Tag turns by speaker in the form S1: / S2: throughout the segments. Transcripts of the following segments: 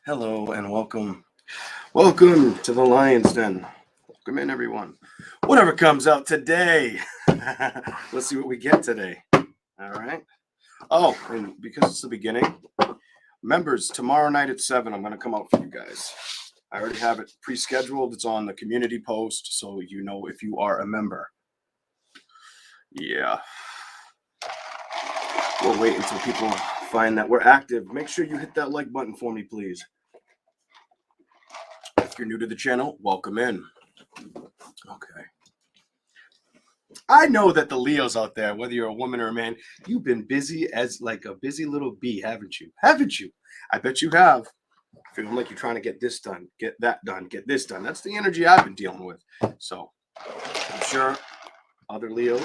S1: Hello and welcome. Welcome to the Lion's Den. Welcome in, everyone. Whatever comes out today. Let's see what we get today. All right. Oh, and because it's the beginning, members, tomorrow night at 7, I'm going to come out for you guys. I already have it pre-scheduled. It's on the community post, so you know if you are a member. Yeah. We'll wait until people find that we're active. Make sure you hit that like button for me, please. If you're new to the channel, welcome in. Okay. I know that the Leos out there, whether you're a woman or a man, you've been busy as like a busy little bee, haven't you? Haven't you? I bet you have. Feeling like you're trying to get this done, get that done, get this done. That's the energy I've been dealing with. So I'm sure other Leos,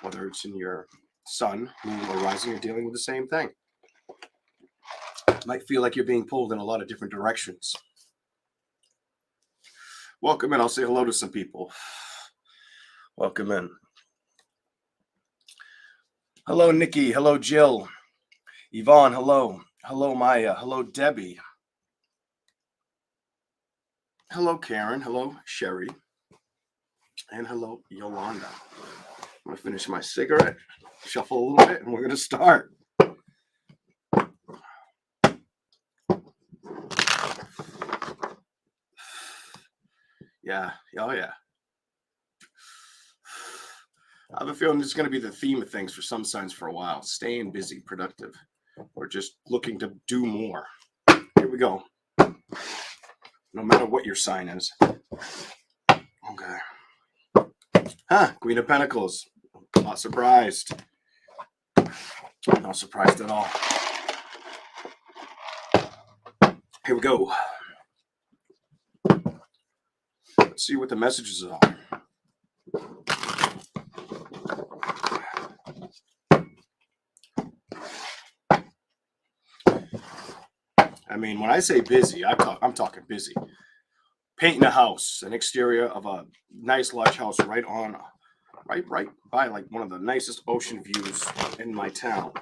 S1: whether it's in your sun, moon, or rising, are dealing with the same thing. Might feel like you're being pulled in a lot of different directions. Welcome in. I'll say hello to some people. Welcome in. Hello, Nikki. Hello, Jill. Yvonne, hello. Hello, Maya. Hello, Debbie. Hello, Karen. Hello, Sherry. And hello, Yolanda. I'm going to finish my cigarette, shuffle a little bit, and we're going to start. Yeah. Oh, yeah. I have a feeling this is going to be the theme of things for some signs for a while. Staying busy, productive, or just looking to do more. Here we go. No matter what your sign is. Okay. Queen of Pentacles. Not surprised. Not surprised at all. Here we go. Let's see what the messages are. I mean, when I say busy, I'm talking busy. Painting a house, an exterior of a nice large house right by like one of the nicest ocean views in my town.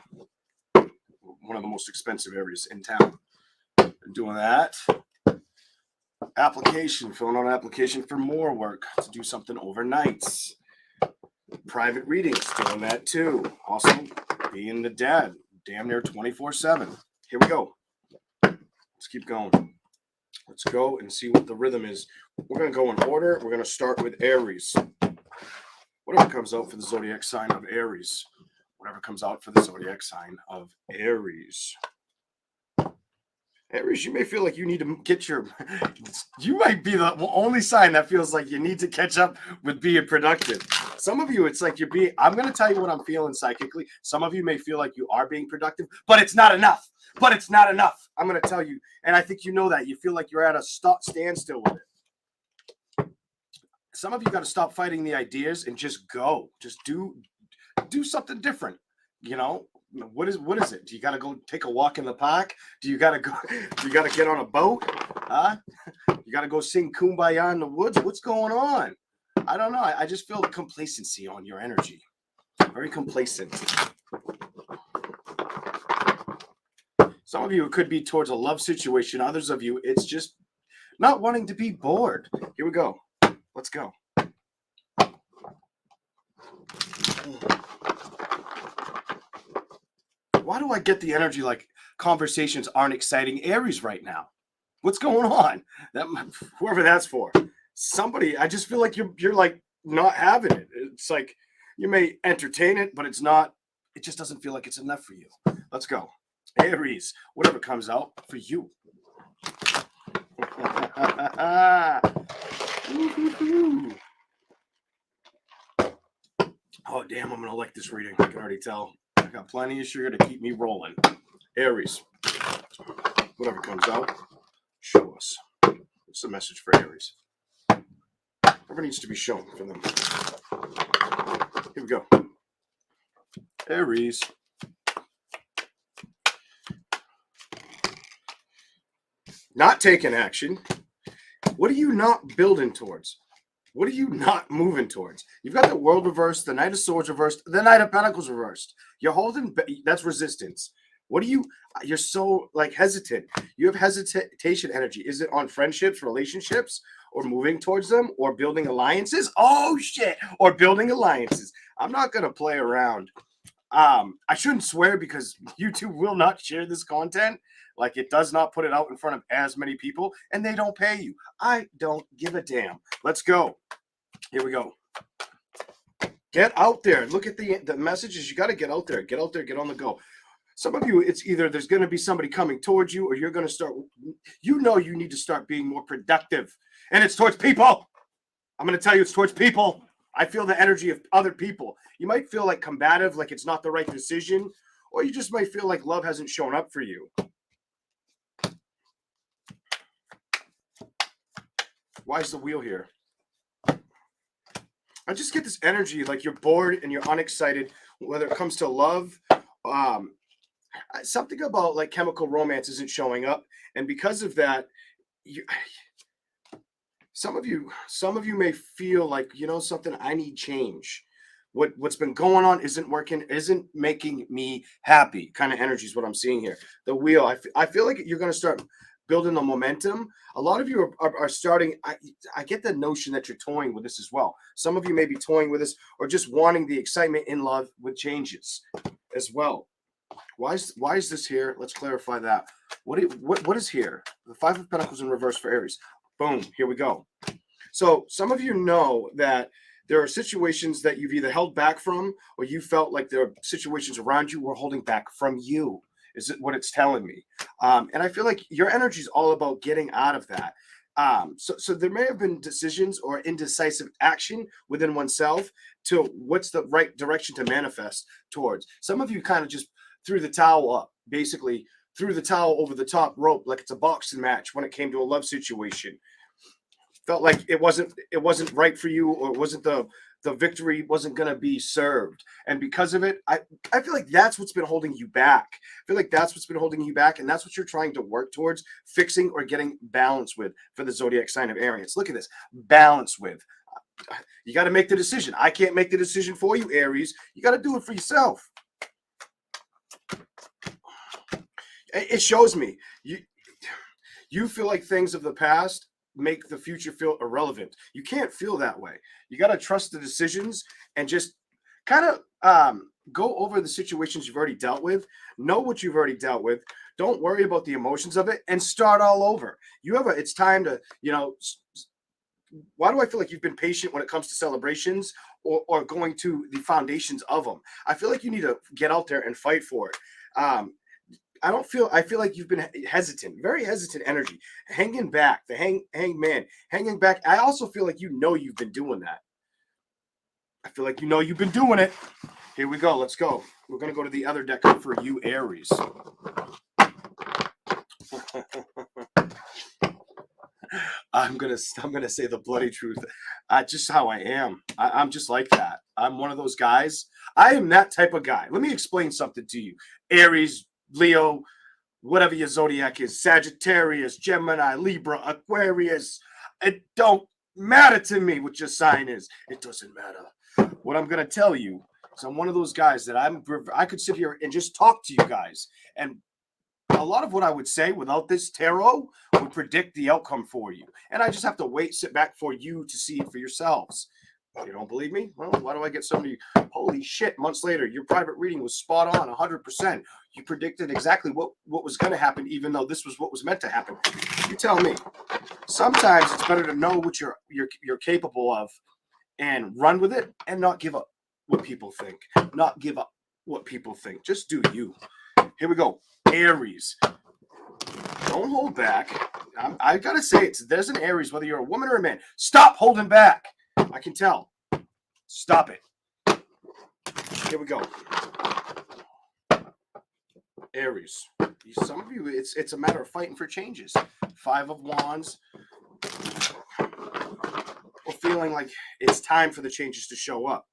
S1: One of the most expensive areas in town. Doing that. Filling out an application for more work to do something overnight. Private readings, doing that too. Also, being the dad, damn near 24/7. Here we go. Let's keep going. Let's go and see what the rhythm is. We're going to go in order. We're going to start with Aries. Whatever comes out for the zodiac sign of Aries. Whatever comes out for the zodiac sign of Aries. Aries, you may feel like you need to get you might be the only sign that feels like you need to catch up with being productive. Some of you, it's like I'm going to tell you what I'm feeling psychically. Some of you may feel like you are being productive, but it's not enough. I'm going to tell you. And I think you know that. You feel like you're at a standstill with it. Some of you got to stop fighting the ideas and just go. Just do something different. You know? What is it? Do you got to go take a walk in the park? Do you got to get on a boat? You got to go sing Kumbaya in the woods? What's going on? I don't know. I just feel complacency on your energy. Very complacent. Some of you, it could be towards a love situation. Others of you, it's just not wanting to be bored. Here we go. Let's go. Why do I get the energy like conversations aren't exciting Aries right now? What's going on? Whoever that's for. Somebody, I just feel like you're like not having it. It's like you may entertain it, but it just doesn't feel like it's enough for you. Let's go. Aries, whatever comes out for you. Oh, damn, I'm going to like this reading. I can already tell. I got plenty of sugar to keep me rolling. Aries, whatever comes out, show us. What's the message for Aries? Whatever needs to be shown for them. Here we go. Aries. Not taking action. What are you not building towards? What are you not moving towards? You've got the World reversed, the Knight of Swords reversed, the Knight of Pentacles reversed. You're holding, that's resistance. What do you, you're so like hesitant. You have hesitation energy. Is it on friendships, relationships, or moving towards them, or building alliances? Oh shit, or building alliances. I'm not going to play around. I shouldn't swear because YouTube will not share this content. Like, it does not put it out in front of as many people, and they don't pay you. I don't give a damn. Let's go. Here we go. Get out there. Look at the messages. You got to get out there. Get out there. Get on the go. Some of you, it's either there's going to be somebody coming towards you, or you're going to start, you know, you need to start being more productive. And it's towards people. I'm going to tell you, it's towards people. I feel the energy of other people. You might feel like combative, like it's not the right decision, or you just might feel like love hasn't shown up for you. Why is the wheel here? I just get this energy like you're bored and you're unexcited, whether it comes to love. Something about like chemical romance isn't showing up. And because of that, some of you may feel like, you know something, I need change. What's been going on isn't working, isn't making me happy. Kind of energy is what I'm seeing here. The wheel, I feel like you're going to start building the momentum. A lot of you are starting, I get the notion that you're toying with this as well. Some of you may be toying with this, or just wanting the excitement in love with changes as well. Why is this here? Let's clarify that. What is here? The Five of Pentacles in reverse for Aries. Boom, here we go. So some of you know that there are situations that you've either held back from, or you felt like there are situations around you were holding back from you, is it what it's telling me. And I feel like your energy is all about getting out of that. So there may have been decisions or indecisive action within oneself to what's the right direction to manifest towards. Some of you kind of just threw the towel up, basically threw the towel over the top rope like it's a boxing match when it came to a love situation. Felt like it wasn't right for you, or wasn't the victory wasn't going to be served. And because of it, I feel like that's what's been holding you back. I feel like that's what's been holding you back, and that's what you're trying to work towards fixing or getting balance with for the zodiac sign of Aries. Look at this, balance with. You got to make the decision. I can't make the decision for you, Aries. You got to do it for yourself. It shows me you feel like things of the past make the future feel irrelevant. You can't feel that way. You got to trust the decisions and just kind of go over the situations you've already dealt with. Know what you've already dealt with. Don't worry about the emotions of it, and start all over. It's time to, why do I feel like you've been patient when it comes to celebrations or going to the foundations of them? I feel like you need to get out there and fight for it. I feel like you've been hesitant, very hesitant energy, hanging back, the hangman, hanging back. I also feel like you've been doing that. I feel like you've been doing it. Here we go. Let's go. We're going to go to the other deck for you, Aries. I'm gonna say the bloody truth. Just how I am. I'm just like that. I'm one of those guys. I am that type of guy. Let me explain something to you. Aries, Leo, whatever your zodiac is, Sagittarius, Gemini, Libra, Aquarius. It don't matter to me what your sign is. It doesn't matter. What I'm gonna tell you is I'm one of those guys that I could sit here and just talk to you guys, and a lot of what I would say without this tarot would predict the outcome for you. And I just have to sit back for you to see it for yourselves. You don't believe me? Well, why do I get so many? Holy shit, months later, your private reading was spot on, 100%. You predicted exactly what was going to happen, even though this was what was meant to happen. You tell me. Sometimes it's better to know what you're capable of and run with it, and not give up what people think. Not give up what people think. Just do you. Here we go. Aries. Don't hold back. I gotta say, there's an Aries, whether you're a woman or a man. Stop holding back. I can tell. Stop it. Here we go. Aries. Some of you, it's a matter of fighting for changes. Five of Wands. Or feeling like it's time for the changes to show up.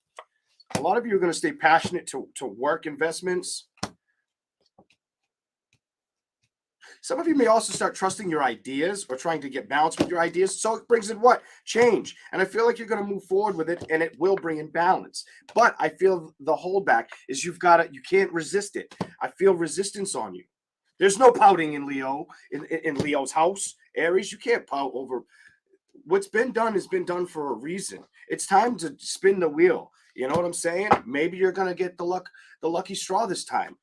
S1: A lot of you are going to stay passionate to work investments. Some of you may also start trusting your ideas or trying to get balance with your ideas. So it brings in what? Change. And I feel like you're going to move forward with it and it will bring in balance. But I feel the holdback is you can't resist it. I feel resistance on you. There's no pouting in Leo, in Leo's house. Aries, you can't pout over. What's been done has been done for a reason. It's time to spin the wheel. You know what I'm saying? Maybe you're going to get the lucky straw this time.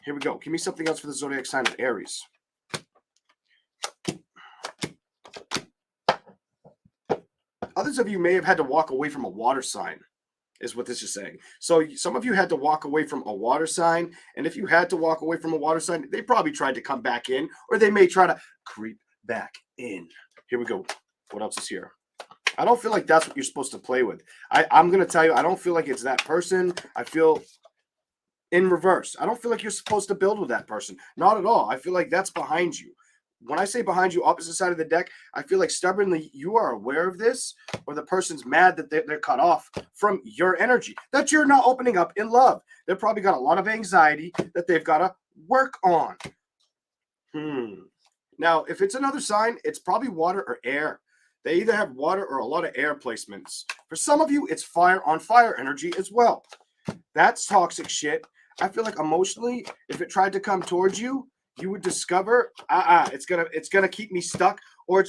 S1: Here we go. Give me something else for the zodiac sign of Aries. Others of you may have had to walk away from a water sign, is what this is saying. So some of you had to walk away from a water sign. And if you had to walk away from a water sign, they probably tried to come back in, or they may try to creep back in. Here we go. What else is here? I don't feel like that's what you're supposed to play with. I'm going to tell you, I don't feel like it's that person. I feel in reverse. I don't feel like you're supposed to build with that person. Not at all. I feel like that's behind you. When I say behind you, opposite side of the deck, I feel like stubbornly you are aware of this, or the person's mad that they're cut off from your energy, that you're not opening up in love. They've probably got a lot of anxiety that they've got to work on. Now, if it's another sign, it's probably water or air. They either have water or a lot of air placements. For some of you, it's fire on fire energy as well. That's toxic shit. I feel like emotionally, if it tried to come towards you, you would discover, it's gonna keep me stuck, or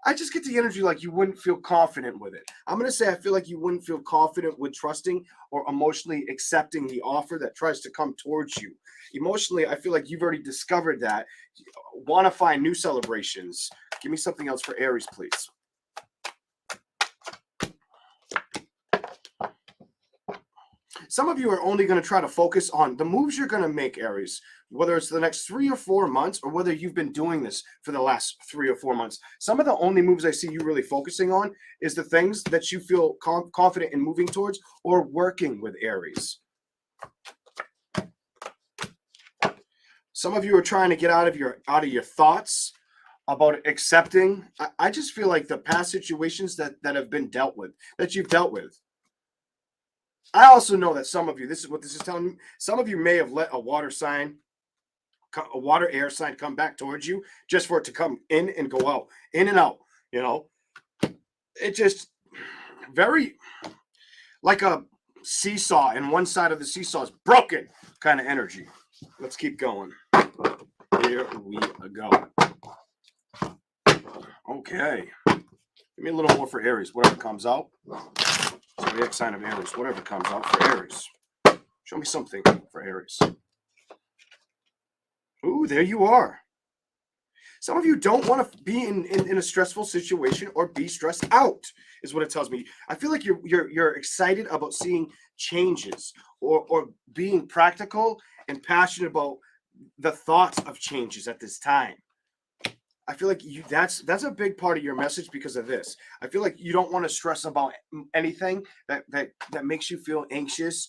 S1: I just get the energy like you wouldn't feel confident with it. I'm gonna say I feel like you wouldn't feel confident with trusting or emotionally accepting the offer that tries to come towards you. Emotionally, I feel like you've already discovered that. Want to find new celebrations. Give me something else for Aries, please. Some of you are only going to try to focus on the moves you're going to make, Aries, whether it's the next 3 or 4 months or whether you've been doing this for the last 3 or 4 months. Some of the only moves I see you really focusing on is the things that you feel confident in moving towards or working with, Aries. Some of you are trying to get out of your thoughts about accepting. I just feel like the past situations that have been dealt with, that you've dealt with. I also know that some of you, this is what this is telling me, some of you may have let a water air sign come back towards you just for it to come in and go out, in and out, you know. It just very like a seesaw, and one side of the seesaw is broken kind of energy. Let's keep going. Here we go. Okay. Give me a little more for Aries, whatever comes out. Zodiac sign of Aries, whatever comes out for Aries. Show me something for Aries. Ooh, there you are. Some of you don't want to be in a stressful situation or be stressed out, is what it tells me. I feel like you're excited about seeing changes or being practical and passionate about the thoughts of changes at this time. I feel like that's a big part of your message because of this. I feel like you don't want to stress about anything that makes you feel anxious,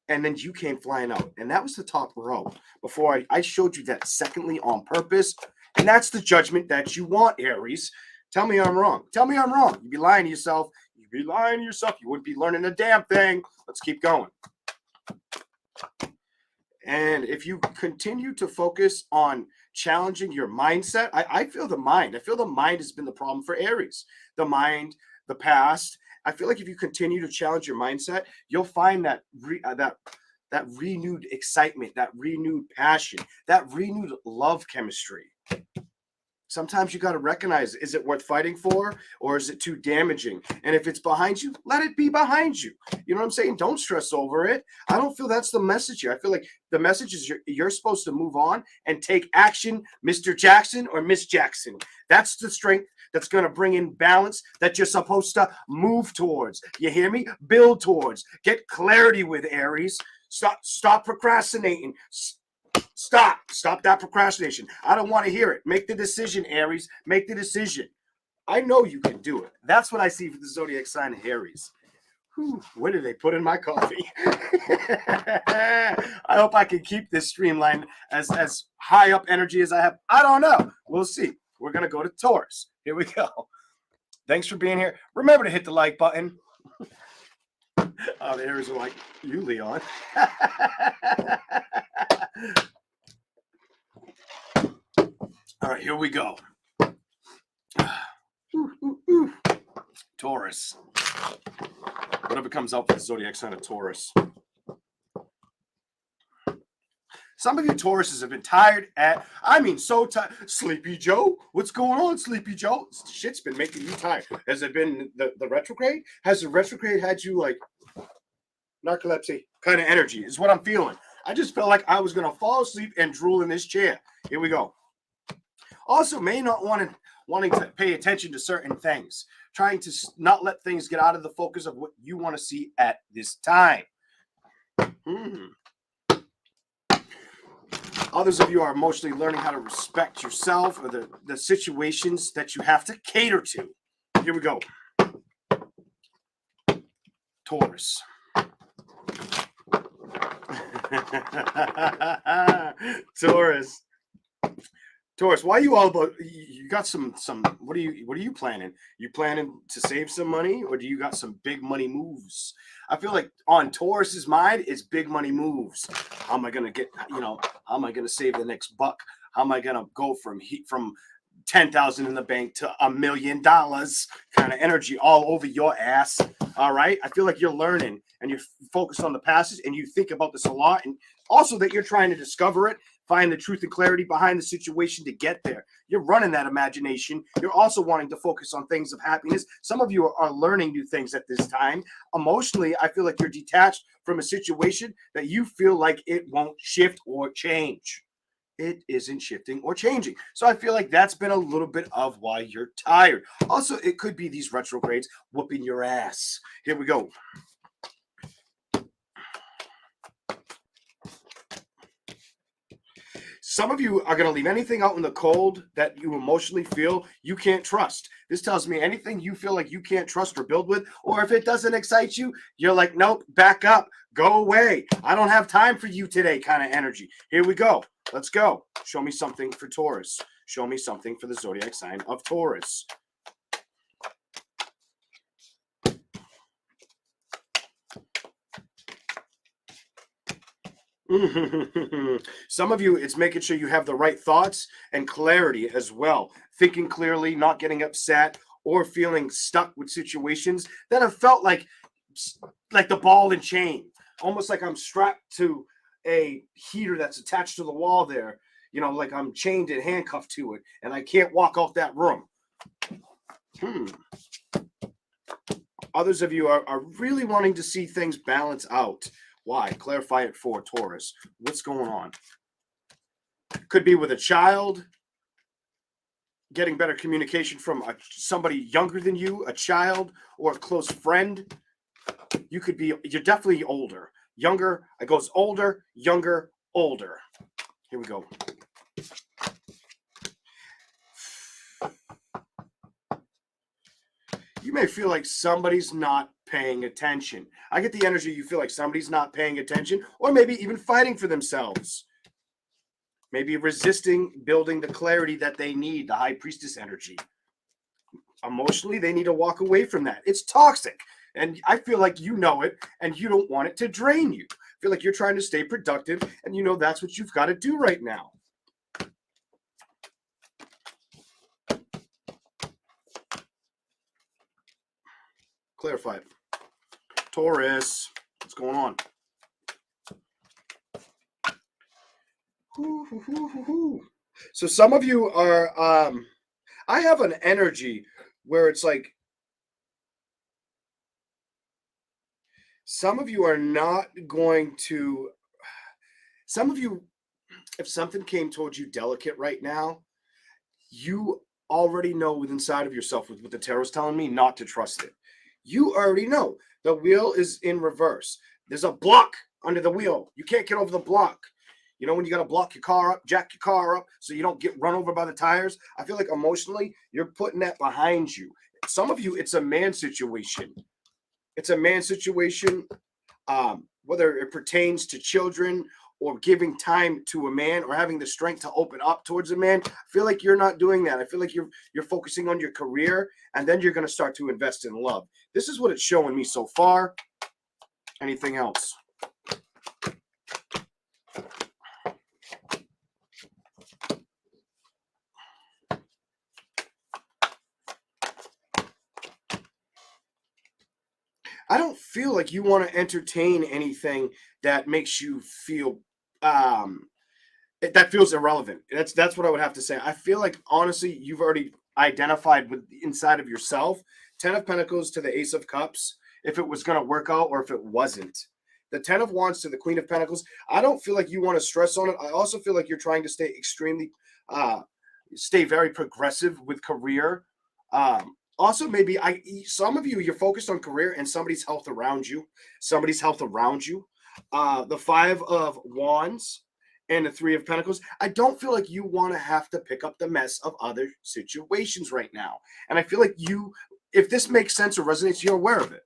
S1: and then you came flying out. And that was the top row before I showed you that secondly on purpose. And that's the judgment that you want, Aries. Tell me I'm wrong. Tell me I'm wrong. You'd be lying to yourself. You'd be lying to yourself. You wouldn't be learning a damn thing. Let's keep going. And if you continue to focus on challenging your mindset, I feel the mind has been the problem for Aries. The mind, the past. I feel like if you continue to challenge your mindset, you'll find that renewed excitement, that renewed passion, that renewed love chemistry. Sometimes you got to recognize, is it worth fighting for, or is it too damaging? And if it's behind you, let it be behind you. You know what I'm saying? Don't stress over it. I don't feel that's the message here. I feel like the message is you're supposed to move on and take action, Mr. Jackson or Miss Jackson. That's the strength that's going to bring in balance that you're supposed to move towards. You hear me? Build towards. Get clarity with, Aries. Stop procrastinating. Stop that procrastination. I don't want to hear it. Make the decision, Aries. Make the decision. I know you can do it. That's what I see for the zodiac sign of Aries. Whew, what did they put in my coffee? I hope I can keep this streamlined as high up energy as I have. I don't know. We'll see. We're going to go to Taurus. Here we go. Thanks for being here. Remember to hit the like button. Oh, the Aries are like, you, Leon. All right, here we go. Taurus. Whatever comes out for the zodiac sign of Taurus. Some of you Tauruses have been tired so tired. Sleepy Joe? What's going on, Sleepy Joe? Shit's been making you tired. Has it been the retrograde? Has the retrograde had you like narcolepsy kind of energy is what I'm feeling. I just felt like I was going to fall asleep and drool in this chair. Here we go. Also, may not wanting to pay attention to certain things. Trying to not let things get out of the focus of what you want to see at this time. Others of you are emotionally learning how to respect yourself or the situations that you have to cater to. Here we go. Taurus. Taurus, why are you all about? You got some. What are you planning? You planning to save some money, or do you got some big money moves? I feel like on Taurus's mind, it's big money moves. How am I gonna get? How am I gonna save the next buck? How am I gonna go from 10,000 in the bank to $1 million kind of energy all over your ass? All right, I feel like you're learning and you're focused on the passage, and you think about this a lot, and also that you're trying to discover it. Find the truth and clarity behind the situation to get there. You're running that imagination. You're also wanting to focus on things of happiness. Some of you are learning new things at this time. Emotionally, I feel like you're detached from a situation that you feel like it won't shift or change. It isn't shifting or changing. So I feel like that's been a little bit of why you're tired. Also, it could be these retrogrades whooping your ass. Here we go. Some of you are going to leave anything out in the cold that you emotionally feel you can't trust. This tells me anything you feel like you can't trust or build with, or if it doesn't excite you, you're like, nope, back up, go away. I don't have time for you today kind of energy. Here we go. Let's go. Show me something for Taurus. Show me something for the zodiac sign of Taurus. Some of you, it's making sure you have the right thoughts and clarity as well. Thinking clearly, not getting upset or feeling stuck with situations that have felt like the ball and chain. Almost like I'm strapped to a heater that's attached to the wall there. Like I'm chained and handcuffed to it, and I can't walk out that room. Others of you are really wanting to see things balance out. Why? Clarify it for Taurus. What's going on? Could be with a child, getting better communication from somebody younger than you, a child, or a close friend. You're definitely older. Younger, it goes older, younger, older. Here we go. You may feel like somebody's not paying attention. I get the energy you feel like somebody's not paying attention, or maybe even fighting for themselves. Maybe resisting building the clarity that they need, the high priestess energy. Emotionally, they need to walk away from that. It's toxic. And I feel like you know it, and you don't want it to drain you. I feel like you're trying to stay productive, and that's what you've got to do right now. Clarify it. Taurus, what's going on? So some of you are, I have an energy where it's like, some of you are not going to, some of you, if something came towards you delicate right now, you already know inside of yourself, with what the tarot's telling me, not to trust it. You already know the wheel is in reverse. There's a block under the wheel. You can't get over the block. When you got to block your car up, jack your car up so you don't get run over by the tires. I feel like emotionally, you're putting that behind you. Some of you, it's a man situation. It's a man situation, whether it pertains to children or giving time to a man or having the strength to open up towards a man. I feel like you're not doing that. I feel like you're focusing on your career, and then you're going to start to invest in love. This is what it's showing me so far. Anything else? I don't feel like you want to entertain anything that makes you feel that feels irrelevant. That's what I would have to say. I feel like honestly, you've already identified with inside of yourself. Ten of Pentacles to the Ace of Cups. If it was going to work out or if it wasn't. The Ten of Wands to the Queen of Pentacles. I don't feel like you want to stress on it. I also feel like you're trying to stay very progressive with career. Also, maybe some of you, you're focused on career and somebody's health around you. Somebody's health around you. The Five of Wands and the Three of Pentacles. I don't feel like you want to have to pick up the mess of other situations right now. And I feel like if this makes sense or resonates, you're aware of it.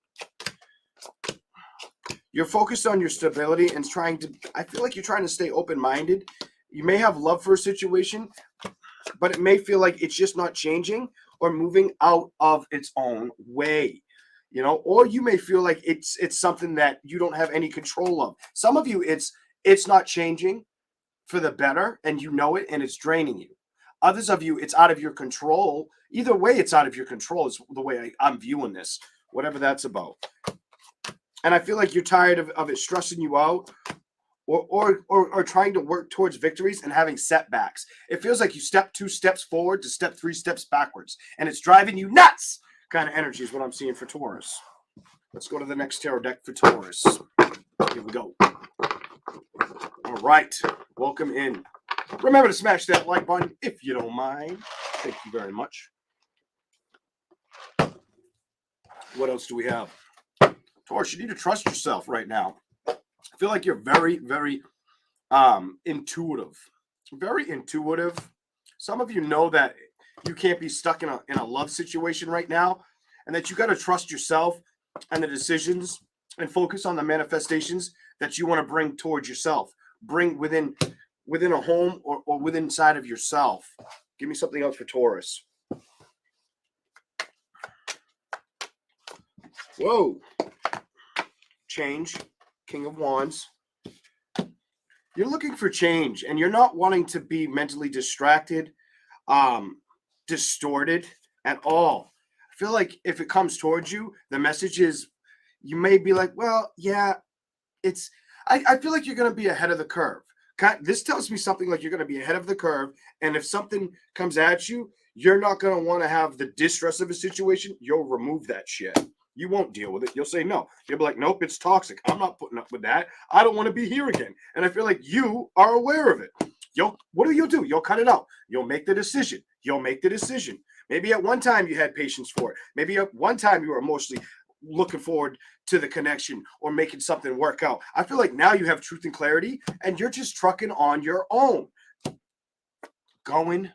S1: You're focused on your stability and I feel like you're trying to stay open-minded. You may have love for a situation, but it may feel like it's just not changing or moving out of its own way, or you may feel like it's something that you don't have any control of. Some of you, it's not changing for the better and you know it and it's draining you. Others of you, it's out of your control. Either way, it's out of your control is the way I'm viewing this, whatever that's about. And I feel like you're tired of it stressing you out or trying to work towards victories and having setbacks. It feels like you step 2 steps forward to step 3 steps backwards. And it's driving you nuts kind of energy is what I'm seeing for Taurus. Let's go to the next tarot deck for Taurus. Here we go. All right. Welcome in. Remember to smash that like button if you don't mind. Thank you very much. What else do we have? Taurus, you need to trust yourself right now. I feel like you're very, very intuitive. Very intuitive. Some of you know that you can't be stuck in a love situation right now, and that you got to trust yourself and the decisions and focus on the manifestations that you want to bring towards yourself. Bring within a home or within inside of yourself. Give me something else for Taurus. Whoa. Change. King of Wands. You're looking for change and you're not wanting to be mentally distracted, distorted at all. I feel like if it comes towards you, the message is you may be like, well, yeah, I feel like you're going to be ahead of the curve. This tells me something like you're going to be ahead of the curve. And if something comes at you, you're not going to want to have the distress of a situation. You'll remove that shit. You won't deal with it. You'll say no. You'll be like, nope, it's toxic. I'm not putting up with that. I don't want to be here again. And I feel like you are aware of it. What do? You'll cut it out. You'll make the decision. Maybe at one time you had patience for it. Maybe at one time you were emotionally looking forward to the connection or making something work out. I feel like now you have truth and clarity and you're just trucking on your own. Going.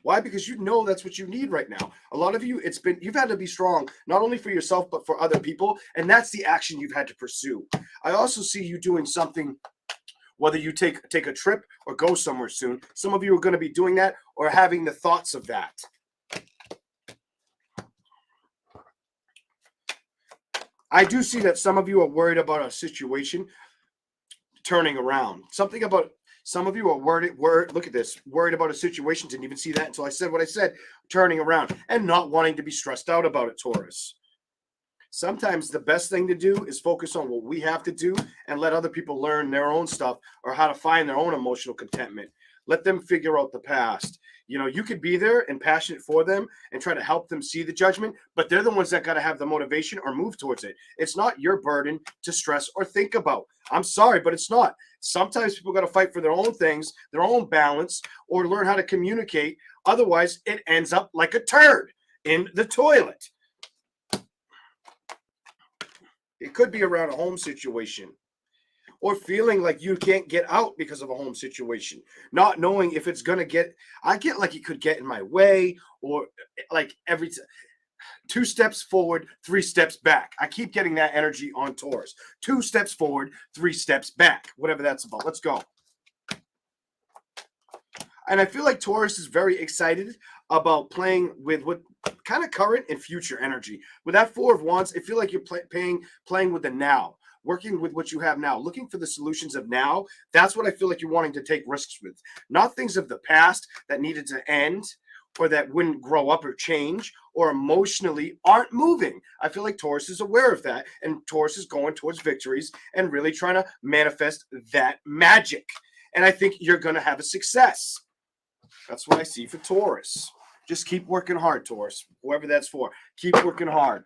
S1: Why? Because you know that's what you need right now. A lot of you, you've had to be strong, not only for yourself, but for other people. And that's the action you've had to pursue. I also see you doing something, whether you take a trip or go somewhere soon. Some of you are going to be doing that or having the thoughts of that. I do see that some of you are worried about a situation turning around. Something about some of you are worried. Look at this. Worried about a situation. Didn't even see that until I said what I said. Turning around and not wanting to be stressed out about it, Taurus. Sometimes the best thing to do is focus on what we have to do and let other people learn their own stuff or how to find their own emotional contentment. Let them figure out the past. You could be there and passionate for them and try to help them see the judgment, but they're the ones that got to have the motivation or move towards it. It's not your burden to stress or think about. I'm sorry, but it's not. Sometimes people got to fight for their own things, their own balance, or learn how to communicate. Otherwise, it ends up like a turd in the toilet. It could be around a home situation. Or feeling like you can't get out because of a home situation. Not knowing if it's going to I get like it could get in my way or like 2 steps forward, 3 steps back. I keep getting that energy on Taurus. 2 steps forward, 3 steps back. Whatever that's about. Let's go. And I feel like Taurus is very excited about playing with what kind of current and future energy. With that 4 of Wands, I feel like you're playing with the now. Working with what you have now, looking for the solutions of now. That's what I feel like you're wanting to take risks with. Not things of the past that needed to end or that wouldn't grow up or change, or emotionally aren't moving. I feel like Taurus is aware of that, and Taurus is going towards victories and really trying to manifest that magic. And I think you're going to have a success. That's what I see for Taurus. Just keep working hard, Taurus. Whoever that's for, keep working hard.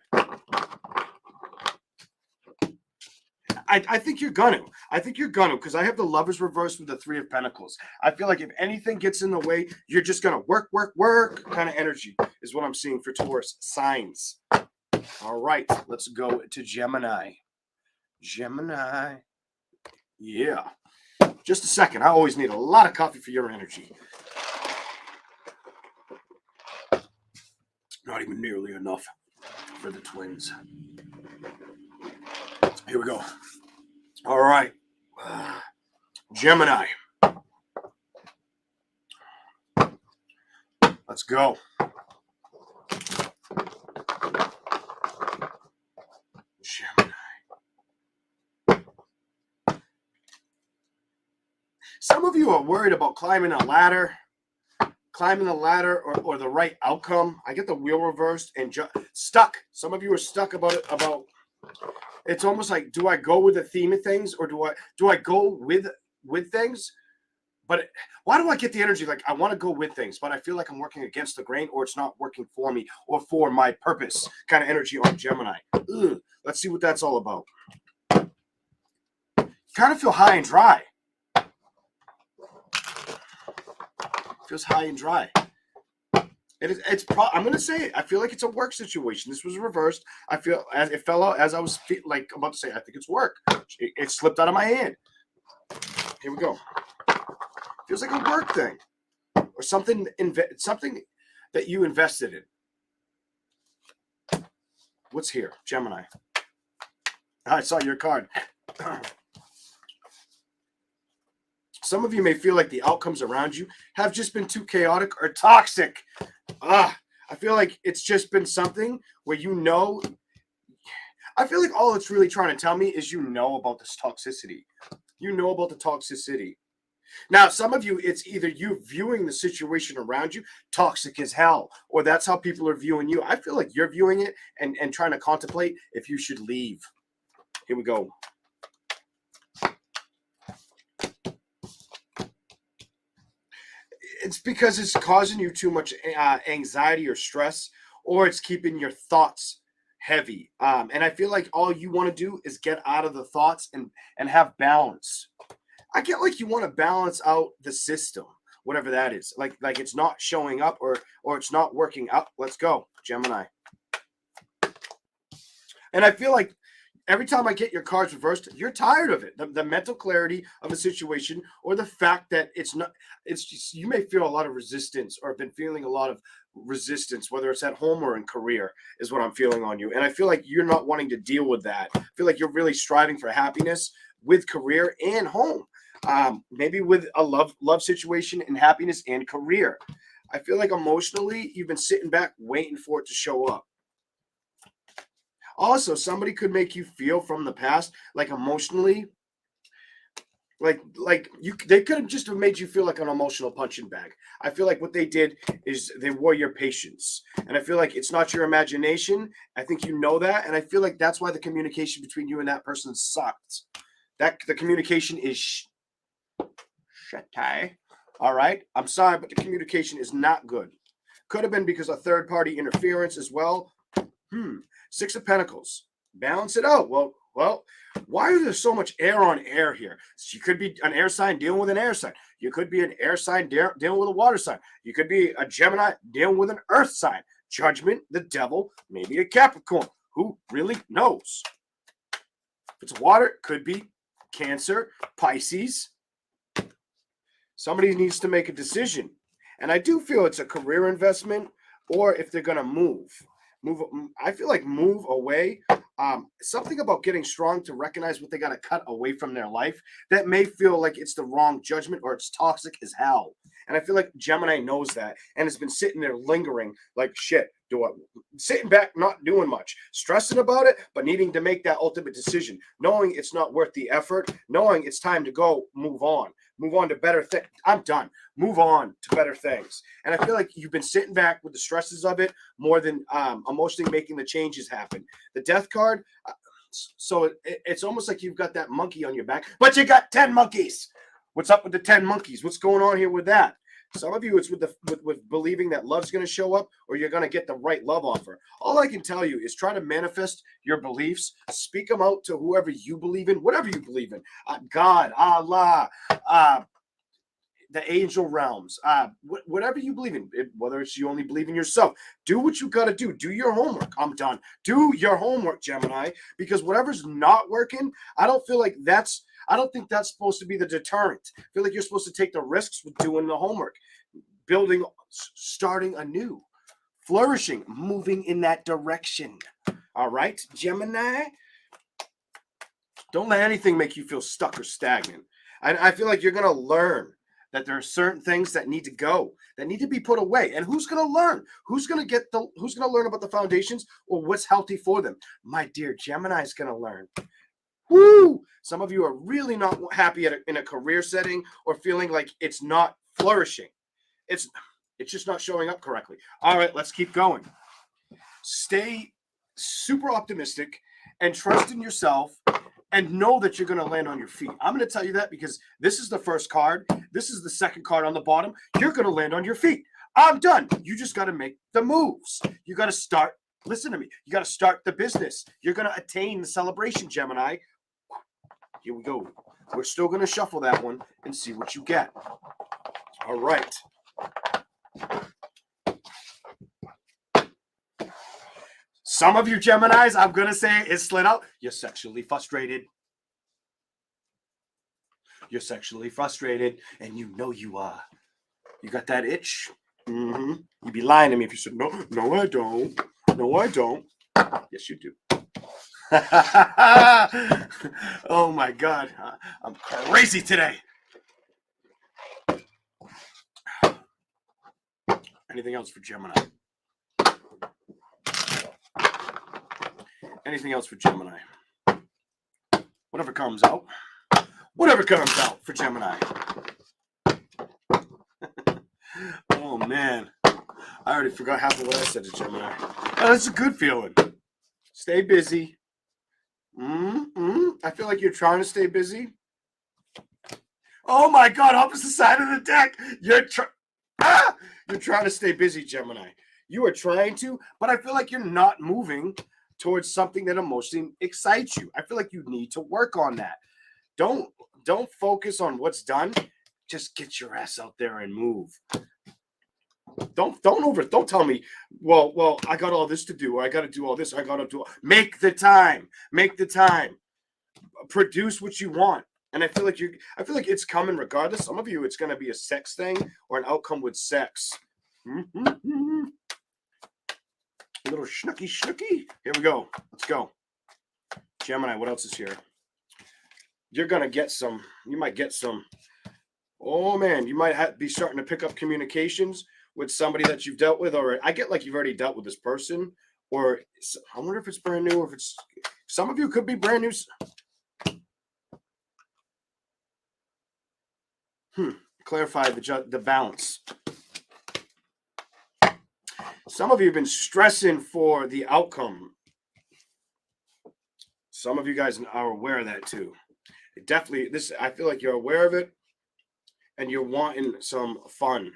S1: I think you're gonna. I think you're gonna, because I have the Lovers reversed with the Three of Pentacles. I feel like if anything gets in the way, you're just gonna work, work, work kind of energy is what I'm seeing for Taurus signs. All right, let's go to Gemini. Gemini. Yeah. Just a second. I always need a lot of coffee for your energy. Not even nearly enough for the twins. Here we go. All right. Gemini. Let's go. Gemini. Some of you are worried about climbing the ladder or the right outcome. I get the wheel reversed and stuck. Some of you are stuck about it. It's almost like, do I go with the theme of things, or do I go with things? But why do I get the energy like I want to go with things, but I feel like I'm working against the grain, or it's not working for me or for my purpose kind of energy on Gemini. Ugh. Let's see what that's all about. Kind of feel high and dry. Feels high and dry. I'm gonna say it. I feel like it's a work situation. This was reversed. I feel as it fell out as I was like about to say. I think it's work. It slipped out of my hand. Here we go. Feels like a work thing, or something that you invested in. What's here, Gemini? I saw your card. Some of you may feel like the outcomes around you have just been too chaotic or toxic. I feel like it's just been something where I feel like all it's really trying to tell me is about this toxicity. About the toxicity. Now, some of you, it's either you viewing the situation around you toxic as hell, or that's how people are viewing you. I feel like you're viewing it and trying to contemplate if you should leave. Here we go. It's because it's causing you too much anxiety or stress, or it's keeping your thoughts heavy. And I feel like all you want to do is get out of the thoughts and have balance. I get like you want to balance out the system, whatever that is. Like it's not showing up or it's not working out. Let's go, Gemini. And I feel like every time I get your cards reversed, you're tired of it. The mental clarity of a situation, or the fact that it's just, you may feel a lot of resistance, or have been feeling a lot of resistance, whether it's at home or in career, is what I'm feeling on you. And I feel like you're not wanting to deal with that. I feel like you're really striving for happiness with career and home. Maybe with a love situation and happiness and career. I feel like emotionally, you've been sitting back waiting for it to show up. Also, somebody could make you feel from the past, like emotionally, they could have just have made you feel like an emotional punching bag. I feel like what they did is they wore your patience, and I feel like it's not your imagination. I think you know that, and I feel like that's why the communication between you and that person sucked. That the communication is shitty. All right, I'm sorry, but the communication is not good. Could have been because of third-party interference as well. Six of Pentacles. Balance it out. Well, why is there so much air on air here? You could be an air sign dealing with an air sign. You could be an air sign dealing with a water sign. You could be a Gemini dealing with an earth sign. Judgment, the devil, maybe a Capricorn. Who really knows? If it's water, it could be Cancer, Pisces. Somebody needs to make a decision. And I do feel it's a career investment, or if they're going to move. I feel like move away. Something about getting strong to recognize what they got to cut away from their life that may feel like it's the wrong judgment, or it's toxic as hell. And I feel like Gemini knows that and has been sitting there lingering like shit. Sitting back, not doing much, stressing about it, but needing to make that ultimate decision, knowing it's not worth the effort, knowing it's time to go move on to better things. I'm done. move on to better things. And I feel like you've been sitting back with the stresses of it more than emotionally making the changes happen. The death card, so it's almost like you've got that monkey on your back, but you got 10 monkeys. What's up with the 10 monkeys? What's going on here with that? Some of you, it's with believing that love's going to show up or you're going to get the right love offer. All I can tell you is try to manifest your beliefs, speak them out to whoever you believe in, whatever you believe in, God, Allah, the angel realms, whatever you believe in, whether it's you only believe in yourself, do what you got to do. Do your homework. I'm done. Do your homework, Gemini, because whatever's not working, I don't think that's supposed to be the deterrent. I feel like you're supposed to take the risks with doing the homework, building, starting anew, flourishing, moving in that direction. All right, Gemini? Don't let anything make you feel stuck or stagnant. I feel like you're going to learn that there are certain things that need to go, that need to be put away. And who's going to learn? Who's going to learn about the foundations or what's healthy for them? My dear Gemini is going to learn. Woo! Some of you are really not happy in a career setting or feeling like it's not flourishing. It's just not showing up correctly. All right, let's keep going. Stay super optimistic and trust in yourself and know that you're going to land on your feet. I'm going to tell you that because this is the first card. This is the second card on the bottom. You're going to land on your feet. I'm done. You just got to make the moves. You got to start. Listen to me. You got to start the business. You're going to attain the celebration, Gemini. Here we go. We're still going to shuffle that one and see what you get. All right. Some of you Geminis, I'm going to say, is slid out. You're sexually frustrated. You're sexually frustrated, and you know you are. You got that itch? Mm-hmm. You'd be lying to me if you said, no, I don't. No, I don't. Yes, you do. Oh, my God. I'm crazy today. Anything else for Gemini? Anything else for Gemini? Whatever comes out. Whatever comes out for Gemini. Oh, man. I already forgot half of what I said to Gemini. Oh, that's a good feeling. Stay busy. I feel like you're trying to stay busy. Oh, my God. Opposite side of the deck. You're trying to stay busy, Gemini. You are trying to, but I feel like you're not moving towards something that emotionally excites you. I feel like you need to work on that. Don't focus on what's done. Just get your ass out there and move. Don't tell me, well, I got all this to do. Or I got to do all this. I got to do. Make the time. Make the time. Produce what you want. And I feel like it's coming regardless. Some of you, it's going to be a sex thing or an outcome with sex. A little schnooky. Here we go. Let's go. Gemini, what else is here? You're going to get some. You might get some. Oh, man. You might be starting to pick up communications with somebody that you've dealt with already. I get like you've already dealt with this person. Or I wonder if it's brand new. Or if it's... Some of you could be brand new. Clarify the balance. Some of you have been stressing for the outcome. Some of you guys are aware of that too. Definitely, I feel like you're aware of it and you're wanting some fun.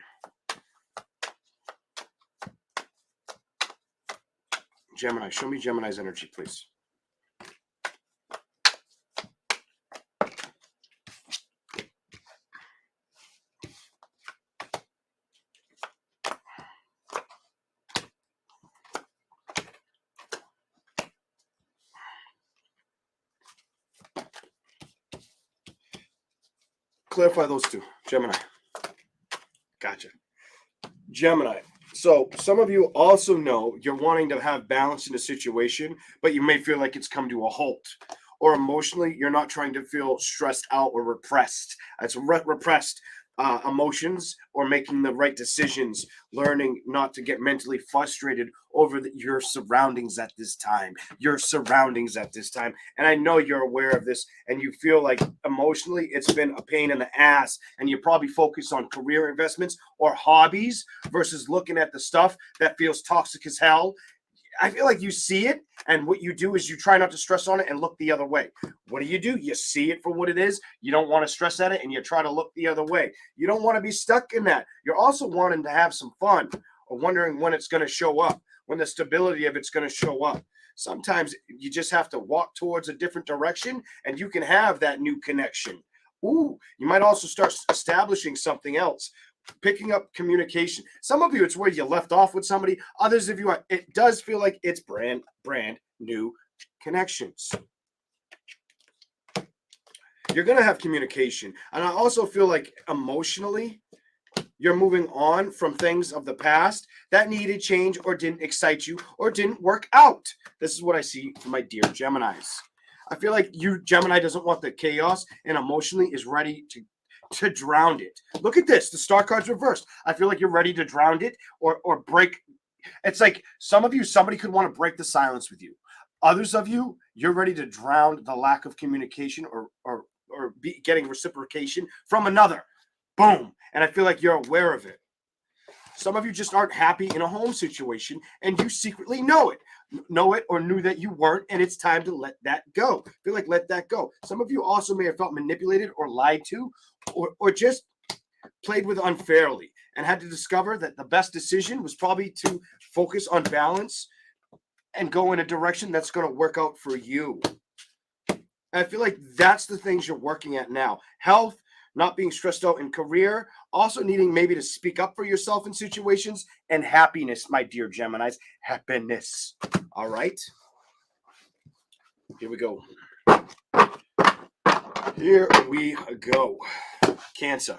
S1: Gemini, show me Gemini's energy, please. Clarify those two. Gemini. Gotcha. Gemini. So some of you also know you're wanting to have balance in a situation, but you may feel like it's come to a halt. Or emotionally, you're not trying to feel stressed out or repressed. It's repressed. emotions or making the right decisions, learning not to get mentally frustrated over your surroundings at this time. And I know you're aware of this, and you feel like emotionally it's been a pain in the ass, and you probably focus on career investments or hobbies versus looking at the stuff that feels toxic as hell. I feel like you see it, and what you do is you try not to stress on it and look the other way. What do? You see it for what it is. You don't want to stress at it, and you try to look the other way. You don't want to be stuck in that. You're also wanting to have some fun, or wondering when it's going to show up, when the stability of it's going to show up. Sometimes you just have to walk towards a different direction, and you can have that new connection. Ooh, you might also start establishing something else, picking up communication. Some of you, it's where you left off with somebody. Others of you, it does feel like it's brand new connections. You're going to have communication. And I also feel like emotionally, you're moving on from things of the past that needed change or didn't excite you or didn't work out. This is what I see for my dear Geminis. I feel like you, Gemini, doesn't want the chaos and emotionally is ready to drown it. Look at this. The star card's reversed. I feel like you're ready to drown it or break. It's like some of you, somebody could want to break the silence with you. Others of you, you're ready to drown the lack of communication or be getting reciprocation from another. Boom. And I feel like you're aware of it. Some of you just aren't happy in a home situation, and you secretly know it or knew that you weren't, and it's time to let that go. I feel like let that go. Some of you also may have felt manipulated or lied to, or just played with unfairly, and had to discover that the best decision was probably to focus on balance and go in a direction that's going to work out for you. And I feel like that's the things you're working at now. Health, not being stressed out in career, also needing maybe to speak up for yourself in situations, and happiness, my dear Geminis. Happiness. All right. Here we go. Here we go. Cancer.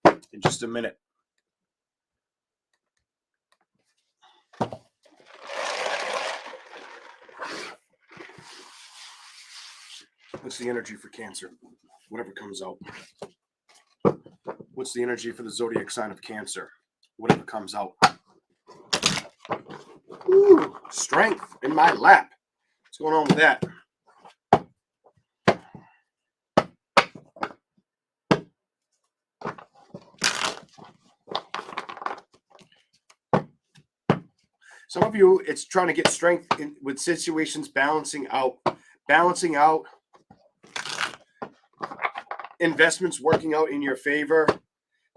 S1: In just a minute. What's the energy for Cancer? Whatever comes out. What's the energy for the zodiac sign of Cancer? Whatever comes out. Ooh, strength in my lap. What's going on with that? Some of you, it's trying to get strength with situations balancing out. Investments working out in your favor.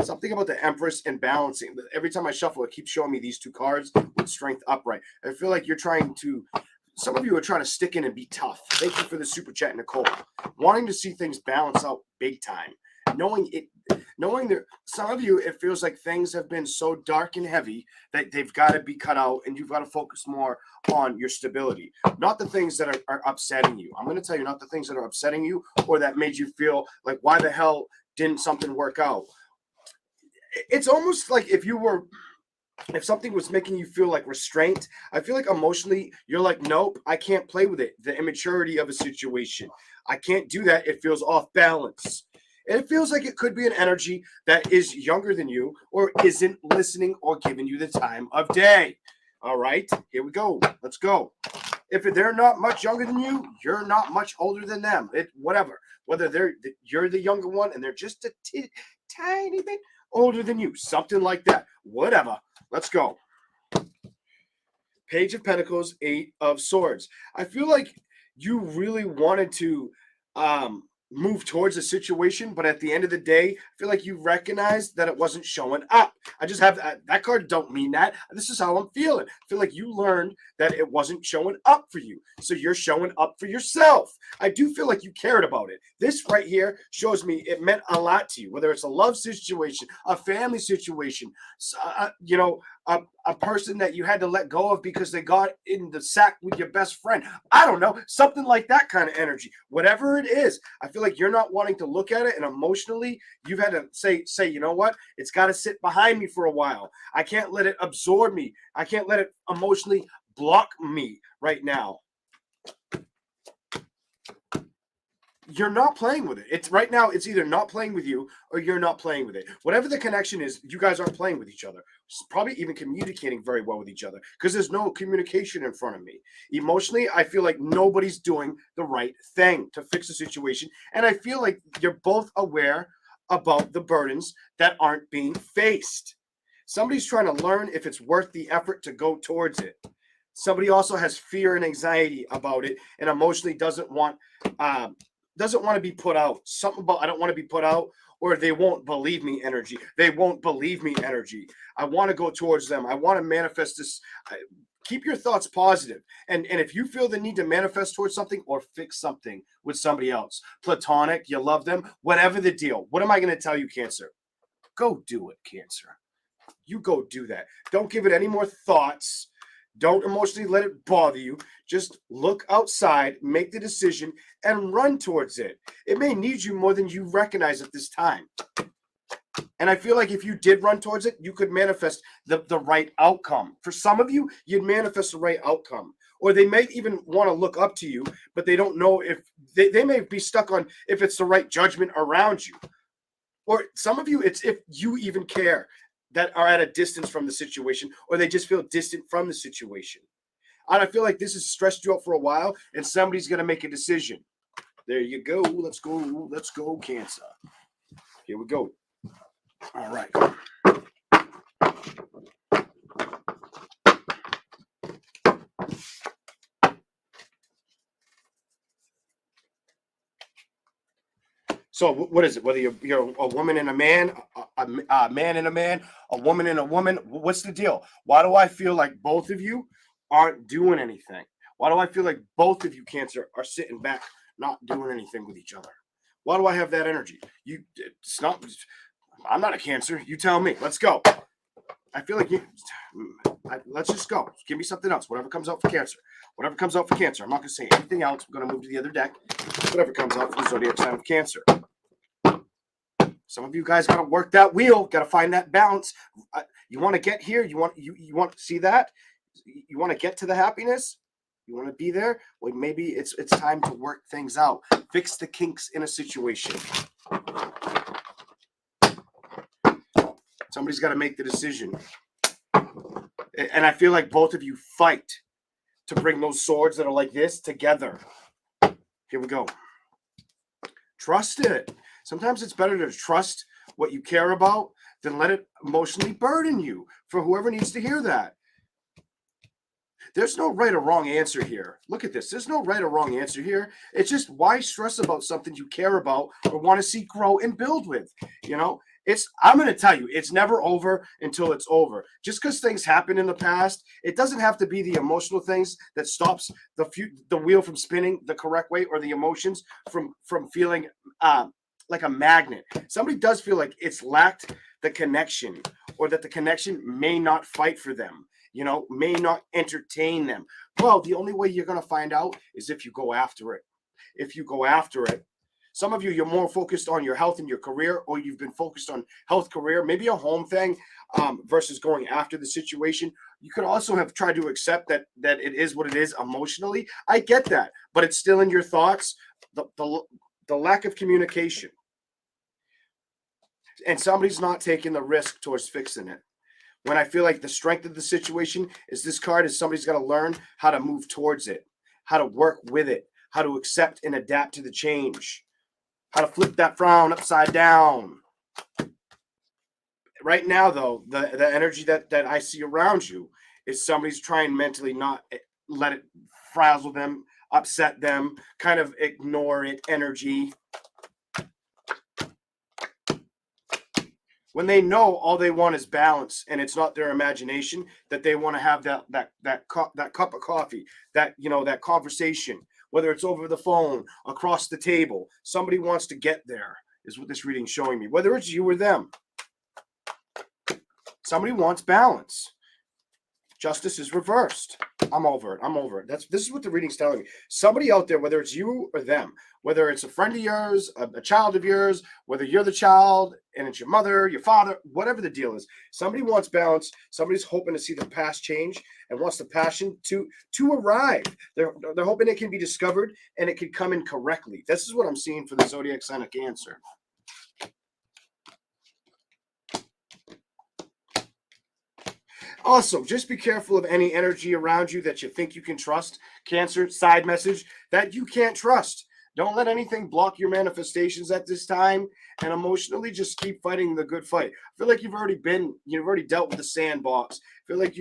S1: Something about the Empress and balancing. Every time I shuffle, it keeps showing me these two cards with strength upright. I feel like you're trying to, some of you are trying to stick in and be tough. Thank you for the super chat, Nicole. Wanting to see things balance out big time. Knowing that some of you, it feels like things have been so dark and heavy that they've got to be cut out, and you've got to focus more on your stability, not the things that are upsetting you. I'm going to tell you, not the things that are upsetting you or that made you feel like, why the hell didn't something work out? It's almost like if something was making you feel like restraint. I feel like emotionally you're like, nope, I can't play with it. The immaturity of a situation, I can't do that. It feels off balance. And it feels like it could be an energy that is younger than you or isn't listening or giving you the time of day. All right, here we go. Let's go. If they're not much younger than you, you're not much older than them. Whatever. Whether you're the younger one and they're just a tiny bit older than you, something like that. Whatever. Let's go. Page of Pentacles, Eight of Swords. I feel like you really wanted to move towards a situation, but at the end of the day, I feel like you recognized that it wasn't showing up. I just have that card. Don't mean that. This is how I'm feeling. I feel like you learned that it wasn't showing up for you, so you're showing up for yourself. I do feel like you cared about it. This right here shows me it meant a lot to you, whether it's a love situation, a family situation, a person that you had to let go of because they got in the sack with your best friend. I don't know, something like that kind of energy. Whatever it is, I feel like you're not wanting to look at it, and emotionally, you've had to say, you know what? It's got to sit behind me for a while. I can't let it absorb me. I can't let it emotionally block me right now. you're not playing with it. It's right now, it's either not playing with you or you're not playing with it. Whatever the connection is, you guys aren't playing with each other. Probably even communicating very well with each other because there's no communication in front of me. Emotionally, I feel like nobody's doing the right thing to fix the situation. And I feel like you're both aware about the burdens that aren't being faced. Somebody's trying to learn if it's worth the effort to go towards it. Somebody also has fear and anxiety about it and emotionally doesn't want to be put out. Something about I don't want to be put out, or they won't believe me energy. They won't believe me energy. I want to go towards them. I want to manifest this. Keep your thoughts positive. And if you feel the need to manifest towards something or fix something with somebody else, platonic, you love them, whatever the deal. What am I going to tell you, Cancer? Go do it, Cancer. You go do that. Don't give it any more thoughts. Don't emotionally let it bother you. Just look outside, make the decision, and run towards it. It may need you more than you recognize at this time. And I feel like if you did run towards it, you could manifest the right outcome. For some of you, you'd manifest the right outcome. Or they may even want to look up to you, but they don't know if they may be stuck on if it's the right judgment around you. Or some of you, it's if you even care, that are at a distance from the situation, or they just feel distant from the situation. And I feel like this has stressed you out for a while, and somebody's going to make a decision. There you go. Let's go. Let's go, Cancer. Here we go. All right. So what is it? Whether you're a woman and a man, a man and a man, a woman and a woman, what's the deal? Why do I feel like both of you aren't doing anything? Why do I feel like both of you, Cancer, are sitting back, not doing anything with each other? Why do I have that energy? It's not. I'm not a Cancer. You tell me. Let's go. I feel like let's just go. Give me something else. Whatever comes out for Cancer. Whatever comes out for Cancer. I'm not going to say anything else. I'm going to move to the other deck. Whatever comes out for the zodiac sign of Cancer. Some of you guys got to work that wheel. Got to find that balance. You want to get here. You want to see that. You want to get to the happiness. You want to be there. Well, maybe it's time to work things out. Fix the kinks in a situation. Somebody's got to make the decision. And I feel like both of you fight to bring those swords that are like this together. Here we go. Trust it. Sometimes it's better to trust what you care about than let it emotionally burden you, for whoever needs to hear that. There's no right or wrong answer here. Look at this. There's no right or wrong answer here. It's just why stress about something you care about or want to see grow and build with. You know, I'm going to tell you, it's never over until it's over. Just because things happen in the past, it doesn't have to be the emotional things that stops the wheel from spinning the correct way, or the emotions from feeling like a magnet. Somebody does feel like it's lacked the connection, or that the connection may not fight for them, may not entertain them. Well, the only way you're going to find out is if you go after it. If you go after it. Some of you, you're more focused on your health and your career, or you've been focused on health, career, maybe a home thing, versus going after the situation. You could also have tried to accept that it is what it is emotionally. I get that, but it's still in your thoughts. The lack of communication. And somebody's not taking the risk towards fixing it. When I feel like the strength of the situation is this card is somebody's got to learn how to move towards it, how to work with it, how to accept and adapt to the change, how to flip that frown upside down. Right now, though, the energy that I see around you is somebody's trying mentally not let it frazzle them, upset them, kind of ignore it energy. When they know all they want is balance, and it's not their imagination, that they want to have that cup of coffee, that conversation, whether it's over the phone, across the table, somebody wants to get there, is what this reading's showing me. Whether it's you or them, somebody wants balance. Justice is reversed. I'm over it. I'm over it. This is what the reading's telling me. Somebody out there, whether it's you or them, whether it's a friend of yours, a child of yours, whether you're the child and it's your mother, your father, whatever the deal is, somebody wants balance. Somebody's hoping to see the past change and wants the passion to arrive. They're hoping it can be discovered and it can come in correctly. This is what I'm seeing for the zodiac sign of Cancer. Also, just be careful of any energy around you that you think you can trust. Cancer, side message, that you can't trust. Don't let anything block your manifestations at this time, and emotionally just keep fighting the good fight. I feel like you've already dealt with the sandbox. I feel like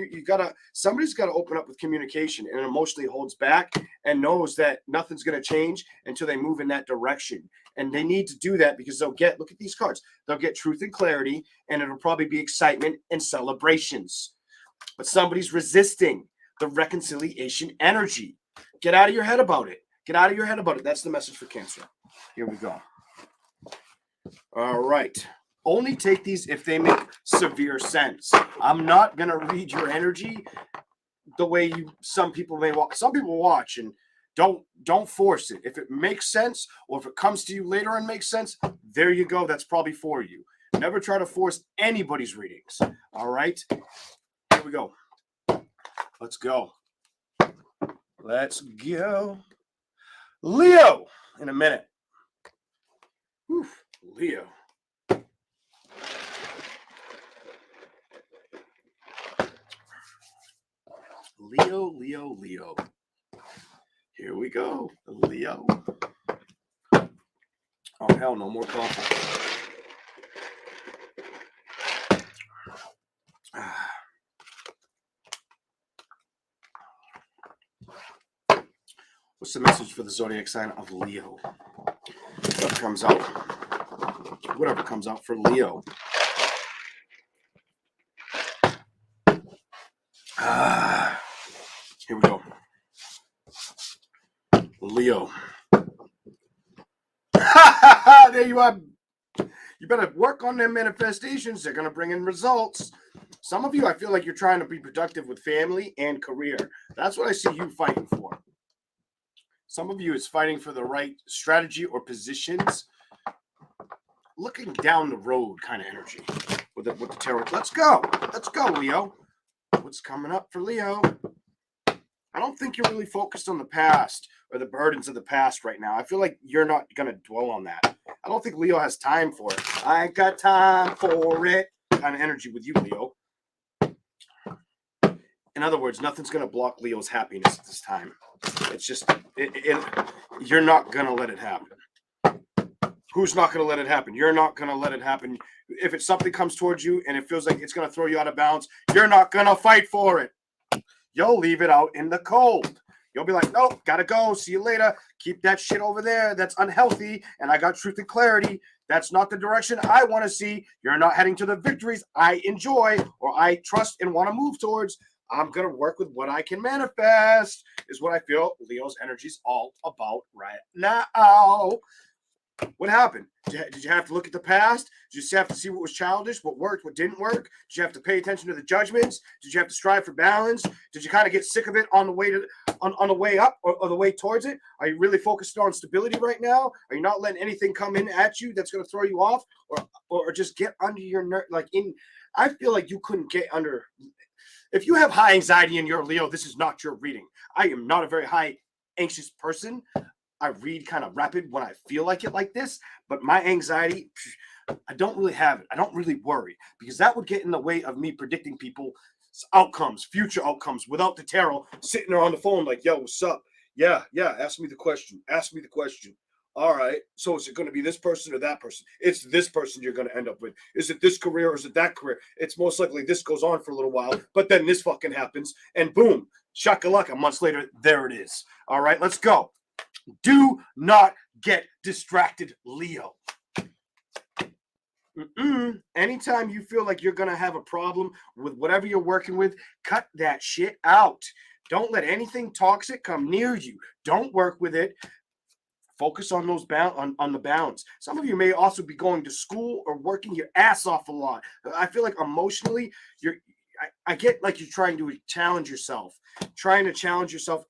S1: somebody's got to open up with communication and emotionally holds back and knows that nothing's going to change until they move in that direction. And they need to do that because look at these cards. They'll get truth and clarity, and it'll probably be excitement and celebrations. But somebody's resisting the reconciliation energy. Get out of your head about it. Get out of your head about it. That's the message for Cancer. Here we go. All right. Only take these if they make severe sense. I'm not going to read your energy the way some people may watch. Some people watch and don't force it. If it makes sense or if it comes to you later and makes sense, there you go. That's probably for you. Never try to force anybody's readings. All right. Here we go. Let's go. Let's go. Leo in a minute. Whew, Leo. Leo. Here we go. Leo. Oh, hell, no more coffee. What's the message for the zodiac sign of Leo? Whatever comes out for Leo. Here we go. Leo. There you are. You better work on their manifestations. They're going to bring in results. Some of you, I feel like you're trying to be productive with family and career. That's what I see you fighting for. Some of you is fighting for the right strategy or positions. Looking down the road kind of energy with the tarot. Let's go, Leo. What's coming up for Leo? I don't think you're really focused on the past or the burdens of the past right now. I feel like you're not going to dwell on that. I don't think Leo has time for it. I ain't got time for it kind of energy with you, Leo. In other words, nothing's going to block Leo's happiness at this time. It's just, you're not going to let it happen. Who's not going to let it happen? You're not going to let it happen. If it's something comes towards you and it feels like it's going to throw you out of bounds, you're not going to fight for it. You'll leave it out in the cold. You'll be like, nope, gotta go. See you later. Keep that shit over there. That's unhealthy. And I got truth and clarity. That's not the direction I want to see. You're not heading to the victories I enjoy or I trust and want to move towards. I'm going to work with what I can manifest, is what I feel Leo's energy is all about right now. What happened? Did you have to look at the past? Did you have to see what was childish, what worked, what didn't work? Did you have to pay attention to the judgments? Did you have to strive for balance? Did you kind of get sick of it on the way to on the way up or the way towards it? Are you really focused on stability right now? Are you not letting anything come in at you that's going to throw you off, or just get under your nerve? I feel like you couldn't get under. If you have high anxiety and you're Leo, this is not your reading. I am not a very high anxious person. I read kind of rapid when I feel like it like this, but my anxiety, I don't really have it. I don't really worry because that would get in the way of me predicting people's outcomes, future outcomes without the tarot sitting there on the phone like, yo, what's up? Yeah. Ask me the question. All right. So is it going to be this person or that person? It's this person you're going to end up with. Is it this career or is it that career? It's most likely this goes on for a little while, but then this fucking happens and boom, shakalaka, months later, there it is. All right, let's go. Do not get distracted, Leo. Anytime you feel like you're going to have a problem with whatever you're working with, cut that shit out. Don't let anything toxic come near you. Don't work with it. Focus on those on the bounds. Some of you may also be going to school or working your ass off a lot. I feel like emotionally, I get like you're trying to challenge yourself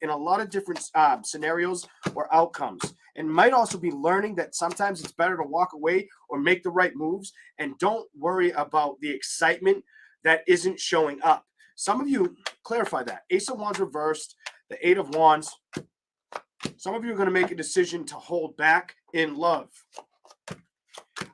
S1: in a lot of different scenarios or outcomes, and might also be learning that sometimes it's better to walk away or make the right moves, and don't worry about the excitement that isn't showing up. Some of you, clarify that. Ace of Wands reversed, the Eight of Wands. Some of you are going to make a decision to hold back in love.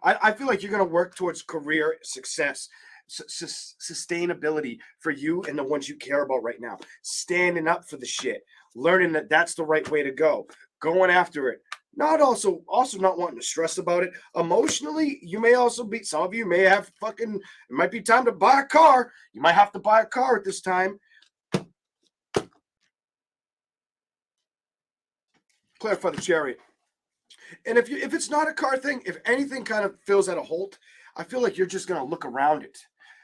S1: I feel like you're going to work towards career success, sustainability for you and the ones you care about right now. Standing up for the shit, learning that that's the right way to go, going after it. Not also not wanting to stress about it. Emotionally, you may also be, some of you may have it might be time to buy a car. You might have to buy a car at this time. Clarify the Chariot. And if it's not a car thing, if anything kind of feels at a halt, I feel like you're just going to look around it.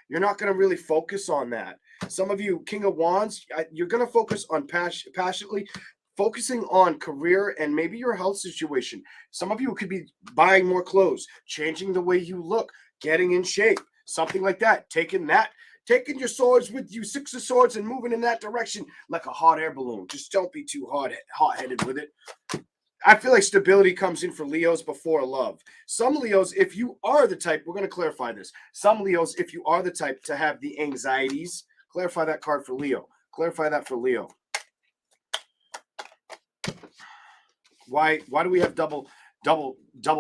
S1: You're not going to really focus on that. Some of you, King of Wands, you're going to focus on passionately, focusing on career and maybe your health situation. Some of you could be buying more clothes, changing the way you look, getting in shape, something like that. Taking your swords with you, Six of Swords, and moving in that direction like a hot air balloon. Just don't be too hot-headed with it. I feel like stability comes in for Leos before love. Some Leos, if you are the type, we're going to clarify this. Some Leos, if you are the type to have the anxieties, clarify that card for Leo. Clarify that for Leo. Why do we have double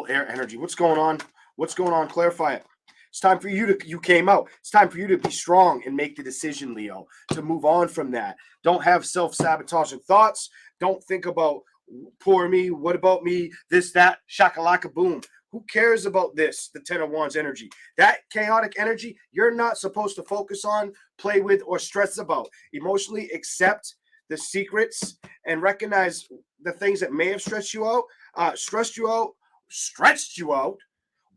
S1: air energy? What's going on? What's going on? Clarify it. It's time for you came out. It's time for you to be strong and make the decision, Leo, to move on from that. Don't have self-sabotaging thoughts. Don't think about poor me, what about me, this, that, shakalaka boom. Who cares about this? The Ten of Wands energy. That chaotic energy, you're not supposed to focus on, play with, or stress about. Emotionally accept the secrets and recognize the things that may have stretched you out,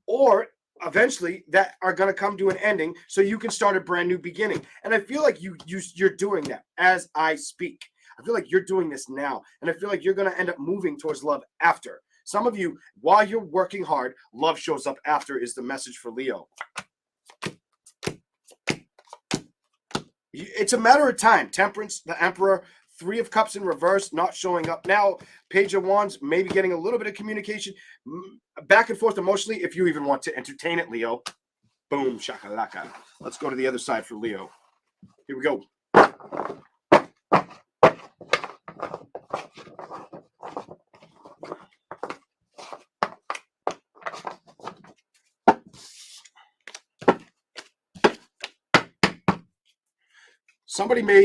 S1: or eventually that are going to come to an ending so you can start a brand new beginning. And I feel like you're doing that as I speak. I feel like you're doing this now, and I feel like you're going to end up moving towards love after. Some of you, while you're working hard, love shows up after is the message for Leo. It's a matter of time. Temperance, the Emperor, Three of Cups in reverse, not showing up now. Page of Wands, maybe getting a little bit of communication, back and forth emotionally, if you even want to entertain it, Leo. Boom, shakalaka. Let's go to the other side for Leo. Here we go.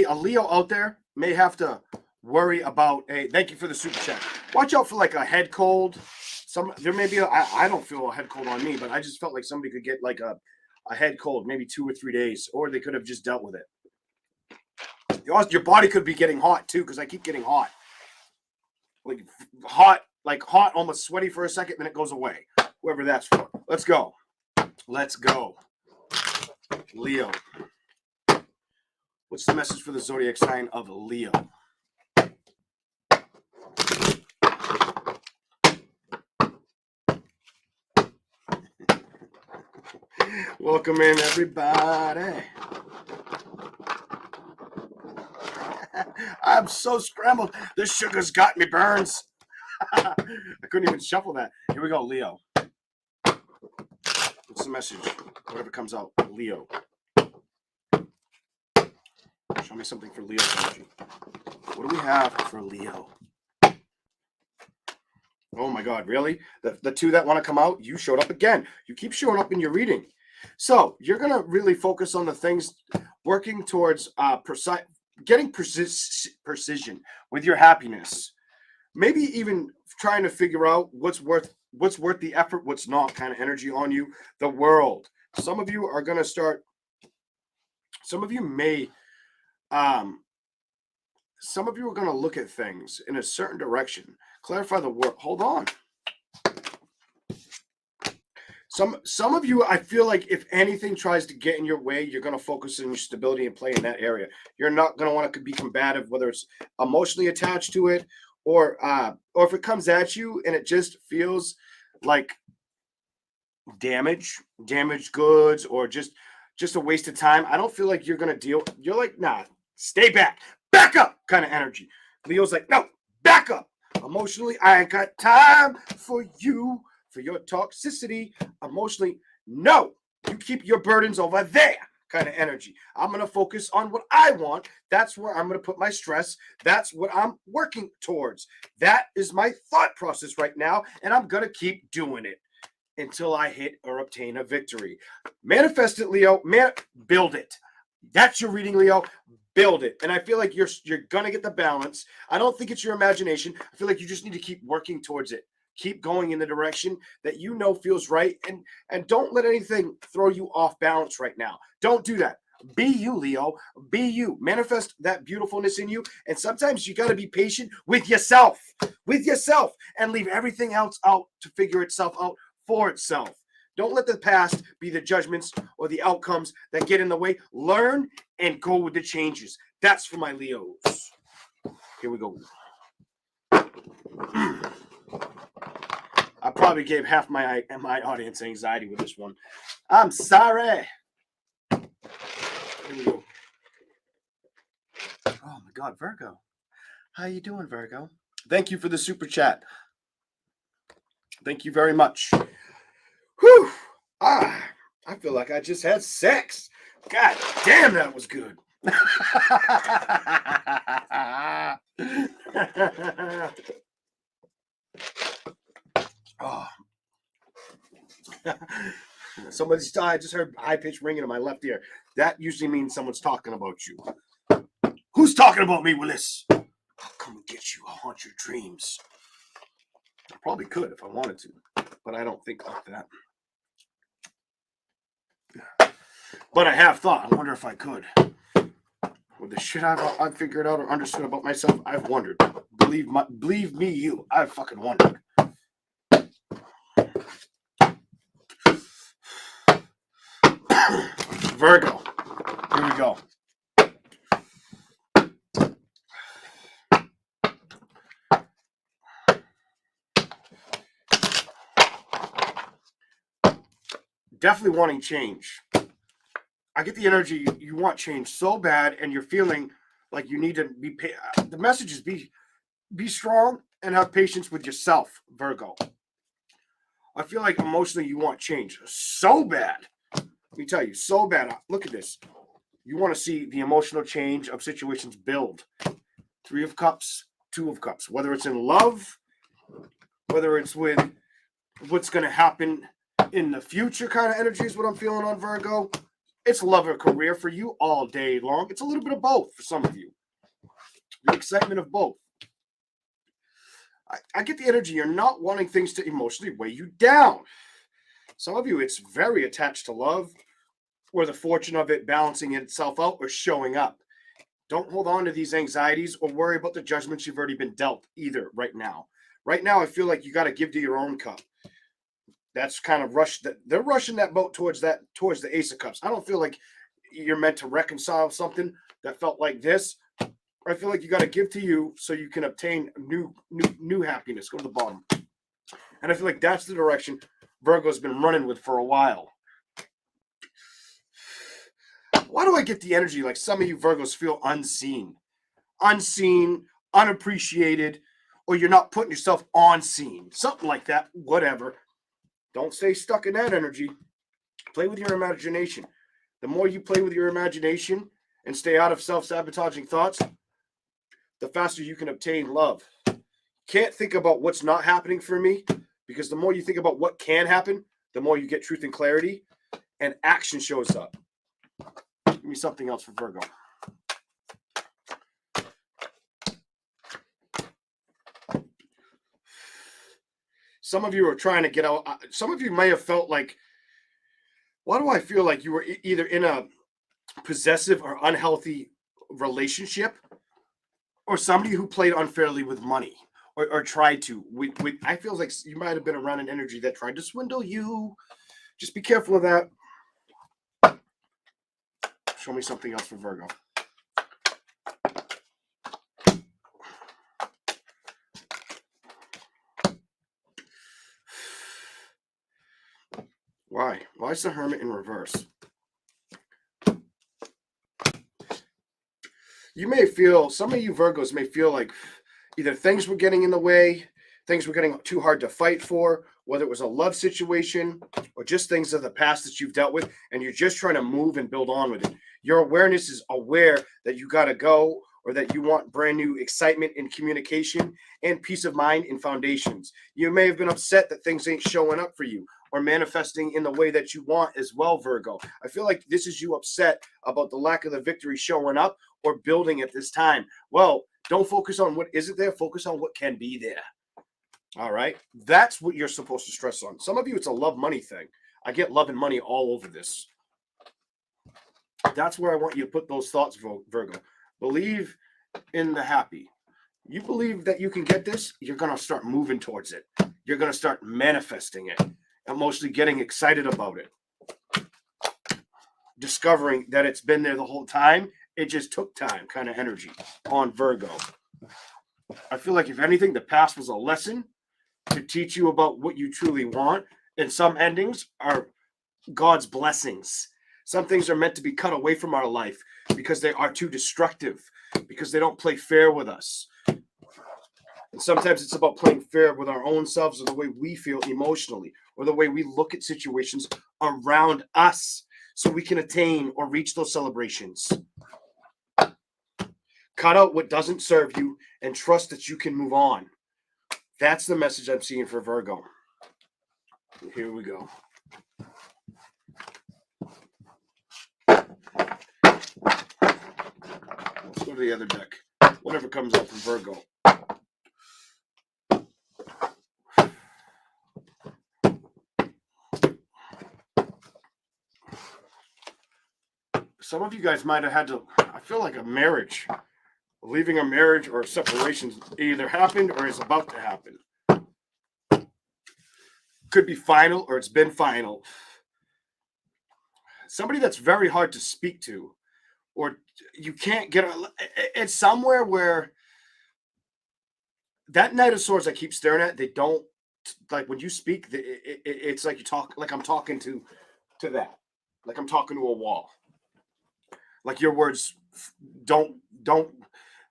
S1: A Leo out there may have to worry about thank you for the super chat. Watch out for like a head cold. There may be I don't feel a head cold on me, but I just felt like somebody could get like a head cold, maybe 2 or 3 days, or they could have just dealt with it. Your body could be getting hot too, because I keep getting hot. Like hot, almost sweaty for a second, then it goes away. Whoever that's for. Let's go. Leo. What's the message for the zodiac sign of Leo? Welcome in, everybody. I'm so scrambled. This sugar's got me, Burns. I couldn't even shuffle that. Here we go, Leo. What's the message? Whatever comes out, Leo. Show me something for Leo energy. What do we have for Leo? Oh my God, really? The two that want to come out, you showed up again. You keep showing up in your reading. So you're going to really focus on the things working towards getting precision with your happiness. Maybe even trying to figure out what's worth the effort, what's not, kind of energy on you. The world. Some of you are going to start. Some of you may. Some of you are going to look at things in a certain direction. Clarify the word. Hold on. Some of you, I feel like if anything tries to get in your way, you're going to focus on your stability and play in that area. You're not going to want to be combative, whether it's emotionally attached to it or if it comes at you and it just feels like damaged goods, or just just a waste of time. I don't feel like you're going to deal. You're like, nah, stay back. Back up kind of energy. Leo's like, no, back up. Emotionally, I ain't got time for you, for your toxicity. Emotionally, no. You keep your burdens over there kind of energy. I'm going to focus on what I want. That's where I'm going to put my stress. That's what I'm working towards. That is my thought process right now, and I'm going to keep doing it until I hit or obtain a victory. Manifest it, Leo. Build it. That's your reading, Leo. Build it. And I feel like you're gonna get the balance. I don't think it's your imagination. I feel like you just need to keep working towards it. Keep going in the direction that you know feels right, and don't let anything throw you off balance right now. Don't do that. Be you, Leo. Be you. Manifest that beautifulness in you. And sometimes you got to be patient with yourself, and leave everything else out to figure itself out for itself. Don't let the past be the judgments or the outcomes that get in the way. Learn and go with the changes. That's for my Leos. Here we go. I probably gave half my audience anxiety with this one. I'm sorry. Here we go. Oh my God, Virgo. How you doing, Virgo? Thank you for the super chat. Thank you very much. Whew. I feel like I just had sex. God damn, that was good. Oh. I just heard high pitched ringing in my left ear. That usually means someone's talking about you. Who's talking about me, Willis? I'll come and get you. I'll haunt your dreams. I probably could if I wanted to, but I don't think like that. But I have thought. I wonder if I could. With the shit I've figured out or understood about myself, I've wondered. Believe me, you. I've fucking wondered. Virgo. Here we go. Definitely wanting change. I get the energy you want change so bad, and you're feeling like you need to be. The message is be strong and have patience with yourself, Virgo. I feel like emotionally you want change so bad. Let me tell you, so bad. Look at this. You want to see the emotional change of situations build. 3 of Cups, 2 of Cups. Whether it's in love, whether it's with what's going to happen in the future kind of energy is what I'm feeling on Virgo. It's love or career for you all day long. It's a little bit of both for some of you. The excitement of both. I get the energy. You're not wanting things to emotionally weigh you down. Some of you, it's very attached to love or the fortune of it balancing itself out or showing up. Don't hold on to these anxieties or worry about the judgments you've already been dealt either right now. Right now, I feel like you got to give to your own cup. That's kind of rushed. They're rushing that boat towards the Ace of Cups. I don't feel like you're meant to reconcile something that felt like this. I feel like you got to give to you so you can obtain new happiness. Go to the bottom. And I feel like that's the direction Virgo's been running with for a while. Why do I get the energy like some of you Virgos feel unseen, unappreciated, or you're not putting yourself on scene? Something like that. Whatever. Don't stay stuck in that energy. Play with your imagination. The more you play with your imagination and stay out of self-sabotaging thoughts, the faster you can obtain love. Can't think about what's not happening for me, because the more you think about what can happen, the more you get truth and clarity, and action shows up. Give me something else for Virgo. Some of you are trying to get out. Some of you may have felt like, why do I feel like you were either in a possessive or unhealthy relationship, or somebody who played unfairly with money or tried to. I feel like you might have been around an energy that tried to swindle you. Just be careful of that. Show me something else for Virgo. Why? Why is the Hermit in reverse? You may feel, some of you Virgos may feel like either things were getting in the way, things were getting too hard to fight for, whether it was a love situation or just things of the past that you've dealt with, and you're just trying to move and build on with it. Your awareness is aware that you got to go, or that you want brand new excitement in communication and peace of mind in foundations. You may have been upset that things ain't showing up for you or manifesting in the way that you want as well, Virgo. I feel like this is you upset about the lack of the victory showing up or building at this time. Well, don't focus on what isn't there, focus on what can be there. All right, that's what you're supposed to stress on. Some of you, it's a love money thing. I get love and money all over this. That's where I want you to put those thoughts, Virgo. Believe in the happy. You believe that you can get this, you're going to start moving towards it. You're going to start manifesting it and mostly getting excited about it. Discovering that it's been there the whole time. It just took time kind of energy on Virgo. I feel like if anything, the past was a lesson to teach you about what you truly want. And some endings are God's blessings. Some things are meant to be cut away from our life because they are too destructive, because they don't play fair with us. And sometimes it's about playing fair with our own selves, or the way we feel emotionally, or the way we look at situations around us, so we can attain or reach those celebrations. Cut out what doesn't serve you and trust that you can move on. That's the message I'm seeing for Virgo. Here we go. Let's go to the other deck. Whatever comes up from Virgo. Some of you guys might have had to, I feel like a marriage, leaving a marriage or separation either happened or is about to happen. Could be final or it's been final. Somebody that's very hard to speak to, or you can't get, it's somewhere where that Knight of Swords I keep staring at, they don't, like when you speak, it's like you talk, like I'm talking to that, like I'm talking to a wall. Like your words don't,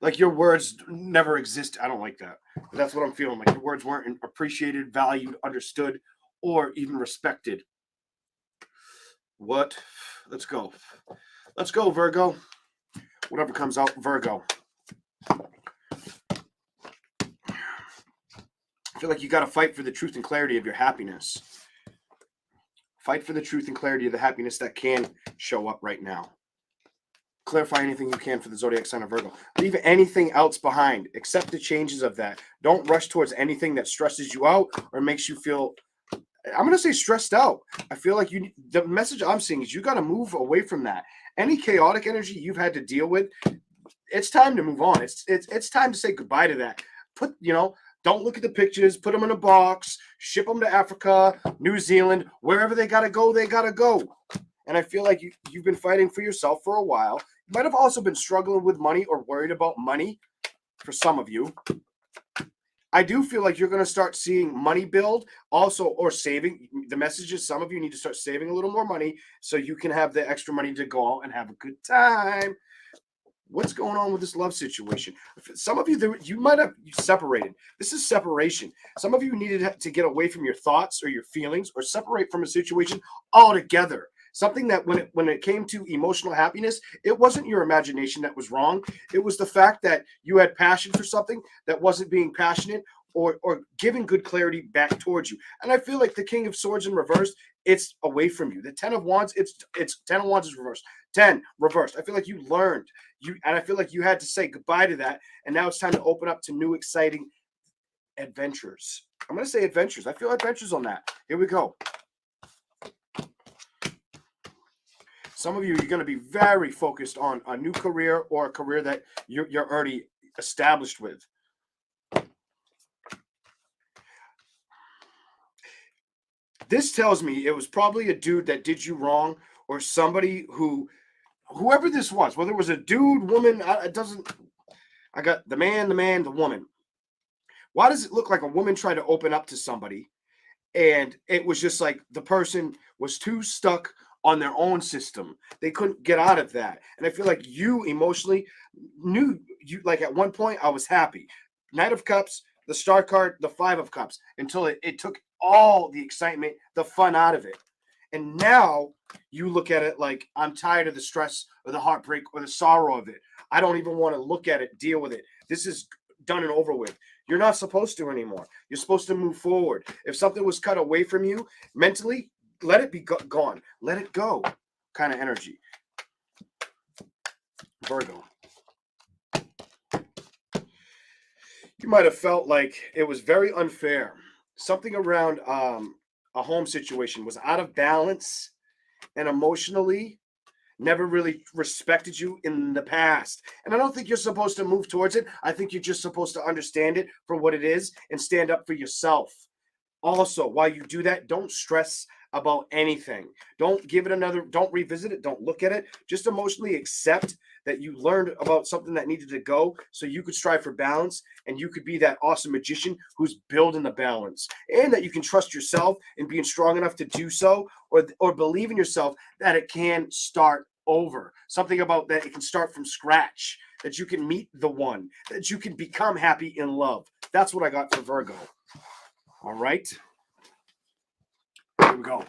S1: like your words never exist. I don't like that. But that's what I'm feeling. Like your words weren't appreciated, valued, understood, or even respected. What? Let's go. Let's go, Virgo. Whatever comes out, Virgo. I feel like you got to fight for the truth and clarity of your happiness. Fight for the truth and clarity of the happiness that can show up right now. Clarify anything you can for the zodiac sign of Virgo. Leave anything else behind. Accept the changes of that. Don't rush towards anything that stresses you out or makes you feel, I'm going to say, stressed out. I feel like the message I'm seeing is you got to move away from that. Any chaotic energy you've had to deal with, it's time to move on. It's time to say goodbye to that. Don't look at the pictures. Put them in a box. Ship them to Africa, New Zealand, wherever they got to go, they got to go. And I feel like you've been fighting for yourself for a while. You might have also been struggling with money or worried about money for some of you. I do feel like you're going to start seeing money build also, or saving. The message is some of you need to start saving a little more money so you can have the extra money to go out and have a good time. What's going on with this love situation? Some of you, you might have separated. This is separation. Some of you needed to get away from your thoughts or your feelings, or separate from a situation altogether. Something that when it came to emotional happiness, it wasn't your imagination that was wrong. It was the fact that you had passion for something that wasn't being passionate or giving good clarity back towards you. And I feel like the King of Swords in reverse, it's away from you. The 10 of Wands, it's 10 of Wands is reversed. 10 reversed. I feel like you learned. And I feel like you had to say goodbye to that. And now it's time to open up to new, exciting adventures. I'm going to say adventures. I feel adventures on that. Here we go. Some of you, you're going to be very focused on a new career or a career that you're already established with. This tells me it was probably a dude that did you wrong, or somebody whoever this was, whether it was a dude, woman, it doesn't, I got the man, the woman. Why does it look like a woman tried to open up to somebody and it was just like the person was too stuck on their own system. They couldn't get out of that. And I feel like you emotionally knew you, like at one point I was happy. Knight of Cups, the Star card, the Five of Cups, until it took all the excitement, the fun out of it. And now you look at it like, I'm tired of the stress or the heartbreak or the sorrow of it. I don't even want to look at it, deal with it. This is done and over with. You're not supposed to anymore. You're supposed to move forward. If something was cut away from you mentally, let it be gone. Let it go kind of energy. Virgo. You might have felt like it was very unfair. Something around a home situation was out of balance, and emotionally never really respected you in the past. And I don't think you're supposed to move towards it. I think you're just supposed to understand it for what it is and stand up for yourself. Also, while you do that, don't stress about anything. Don't give it another, don't revisit it, don't look at it. Just emotionally accept that you learned about something that needed to go so you could strive for balance and you could be that awesome magician who's building the balance, and that you can trust yourself in being strong enough to do so, or believe in yourself that it can start over. Something about that it can start from scratch, that you can meet the one, that you can become happy in love. That's what I got for Virgo. All right. Here we go.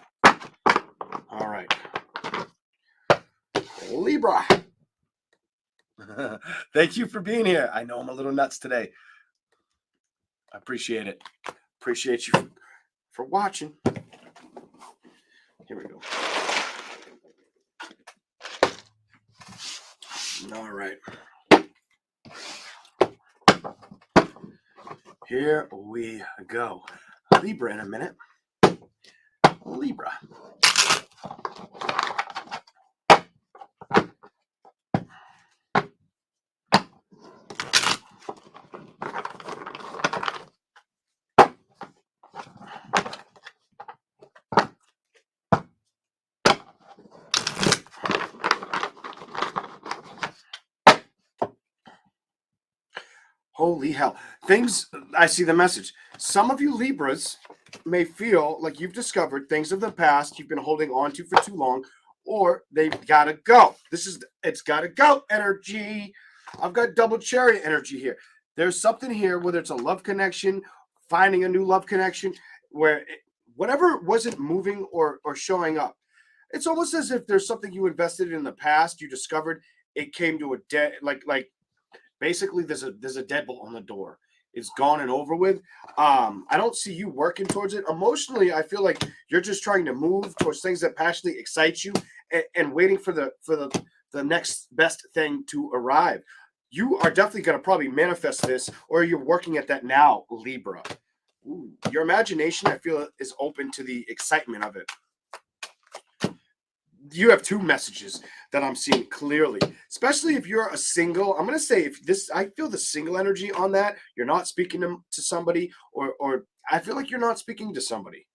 S1: All right. Libra. Thank you for being here. I know I'm a little nuts today. I appreciate it. Appreciate you for watching. Here we go. All right. Here we go. Libra in a minute. Libra. Holy hell. Things, I see the message. Some of you Libras may feel like you've discovered things of the past you've been holding on to for too long, or they've got to go. It's got to go energy. I've got double cherry energy here. There's something here, whether it's a love connection, finding a new love connection, where whatever wasn't moving or showing up. It's almost as if there's something you invested in the past, you discovered it came to a dead, like basically there's a deadbolt on the door. It's gone and over with. I don't see you working towards it. Emotionally, I feel like you're just trying to move towards things that passionately excite you, and waiting for the next best thing to arrive. You are definitely going to probably manifest this, or you're working at that now, Libra. Ooh, your imagination, I feel, is open to the excitement of it. You have two messages that I'm seeing clearly, especially if you're a single. I'm going to say, I feel the single energy on that. You're not speaking to somebody, or I feel like you're not speaking to somebody.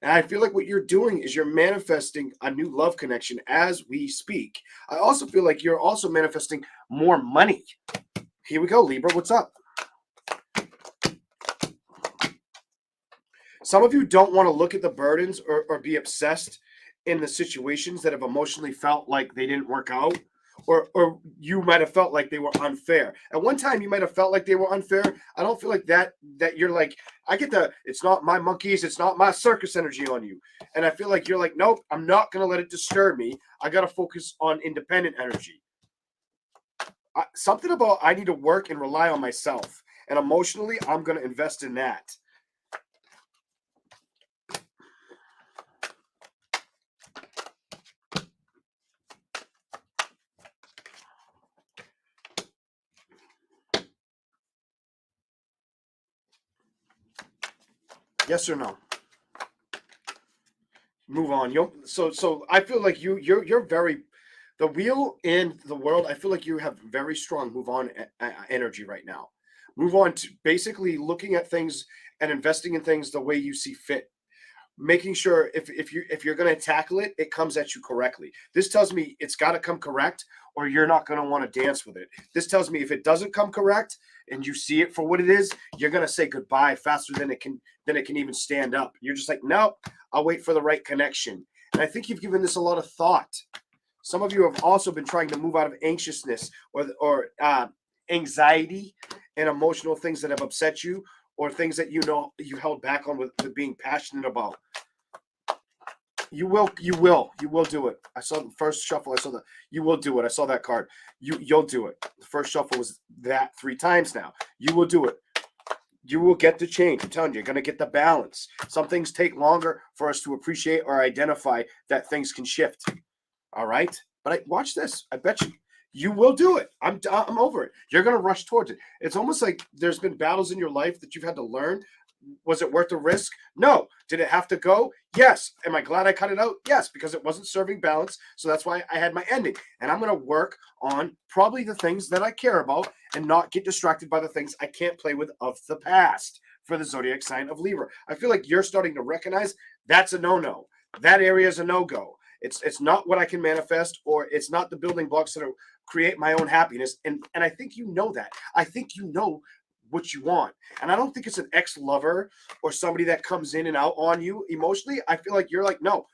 S1: And I feel like what you're doing is you're manifesting a new love connection as we speak. I also feel like you're also manifesting more money. Here we go, Libra. What's up? Some of you don't want to look at the burdens or be obsessed in the situations that have emotionally felt like they didn't work out, or you might have felt like they were unfair. At one time, you might have felt like they were unfair. I don't feel like that you're like, I get the, it's not my monkeys, it's not my circus energy on you. And I feel like you're like, nope, I'm not going to let it disturb me. I got to focus on independent energy. Something about I need to work and rely on myself. And emotionally, I'm going to invest in that. Yes or no? Move on. So I feel like you're very, the wheel and the world. I feel like you have very strong move on energy right now. Move on to basically looking at things and investing in things the way you see fit. Making sure if you're going to tackle it, it comes at you correctly. This tells me it's got to come correct, or you're not going to want to dance with it. This tells me if it doesn't come correct and you see it for what it is, you're going to say goodbye faster than it can even stand up. You're just like, nope, I'll wait for the right connection. And I think you've given this a lot of thought. Some of you have also been trying to move out of anxiousness or anxiety and emotional things that have upset you, or things that you know you held back on with being passionate about. You will do it. I saw the first shuffle. I saw that you will do it. I saw that card. You'll do it. The first shuffle was that 3 times now. You will do it. You will get the change. I'm telling you, you're going to get the balance. Some things take longer for us to appreciate or identify that things can shift. All right? But watch this. I bet you will do it. I'm over it. You're going to rush towards it. It's almost like there's been battles in your life that you've had to learn. Was it worth the risk? No. Did it have to go? Yes. Am I glad I cut it out? Yes, because it wasn't serving balance. So that's why I had my ending. And I'm going to work on probably the things that I care about and not get distracted by the things I can't play with of the past for the zodiac sign of Libra. I feel like you're starting to recognize that's a no-no. That area is a no-go. It's not what I can manifest, or it's not the building blocks that create my own happiness. And I think you know that. I think you know what you want. And I don't think it's an ex-lover or somebody that comes in and out on you emotionally. I feel like you're like, no.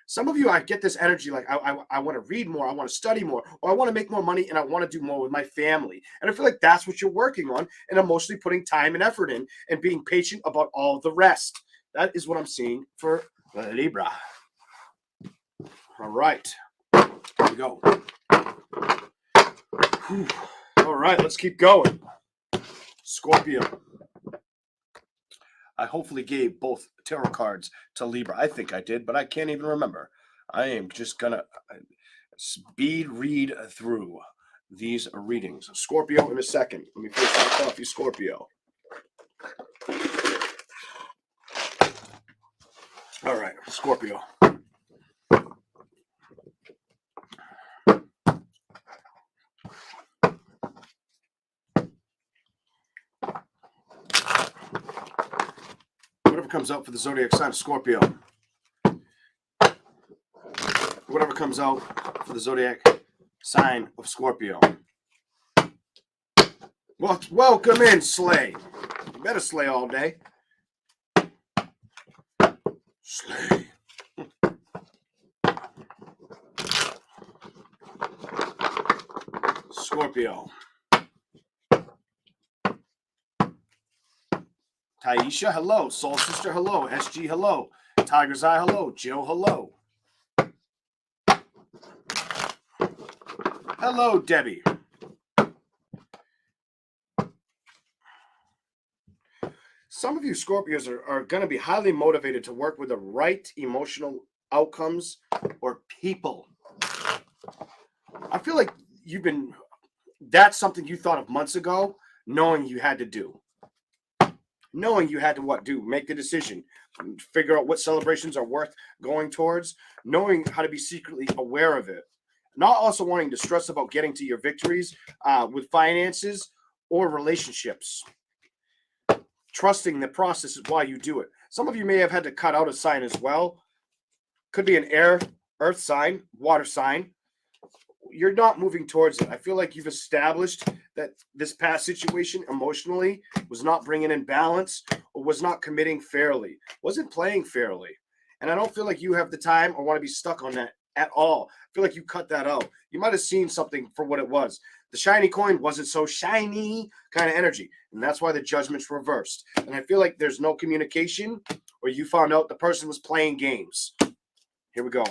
S1: Some of you, I get this energy like I want to read more, I want to study more, or I want to make more money, and I want to do more with my family. And I feel like that's what you're working on, and emotionally putting time and effort in and being patient about all the rest. That is what I'm seeing for Libra. All right. Here we go. Whew. All right, let's keep going. Scorpio. I hopefully gave both tarot cards to Libra. I think I did, but I can't even remember. I am just going to speed read through these readings. Scorpio in a second. Let me finish my coffee, Scorpio. All right, Scorpio. Whatever comes out for the zodiac sign of Scorpio. Whatever comes out for the zodiac sign of Scorpio. Well, welcome in, Slay. You better slay all day. Slay. Scorpio. Taisha, hello. Soul Sister, hello. SG, hello. Tiger's Eye, hello. Jill, hello. Hello, Debbie. Some of you Scorpios are going to be highly motivated to work with the right emotional outcomes or people. I feel like that's something you thought of months ago, knowing you had to do. Knowing you had to make the decision, figure out what celebrations are worth going towards, knowing how to be secretly aware of it, not also wanting to stress about getting to your victories with finances or relationships. Trusting the process is why you do it. Some of you may have had to cut out a sign as well. Could be an air, earth sign, water sign. You're not moving towards it. I feel like you've established that this past situation emotionally was not bringing in balance, or was not committing fairly, wasn't playing fairly. And I don't feel like you have the time or want to be stuck on that at all. I feel like you cut that out. You might have seen something for what it was. The shiny coin wasn't so shiny kind of energy. And that's why the judgment's reversed. And I feel like there's no communication, or you found out the person was playing games. Here we go.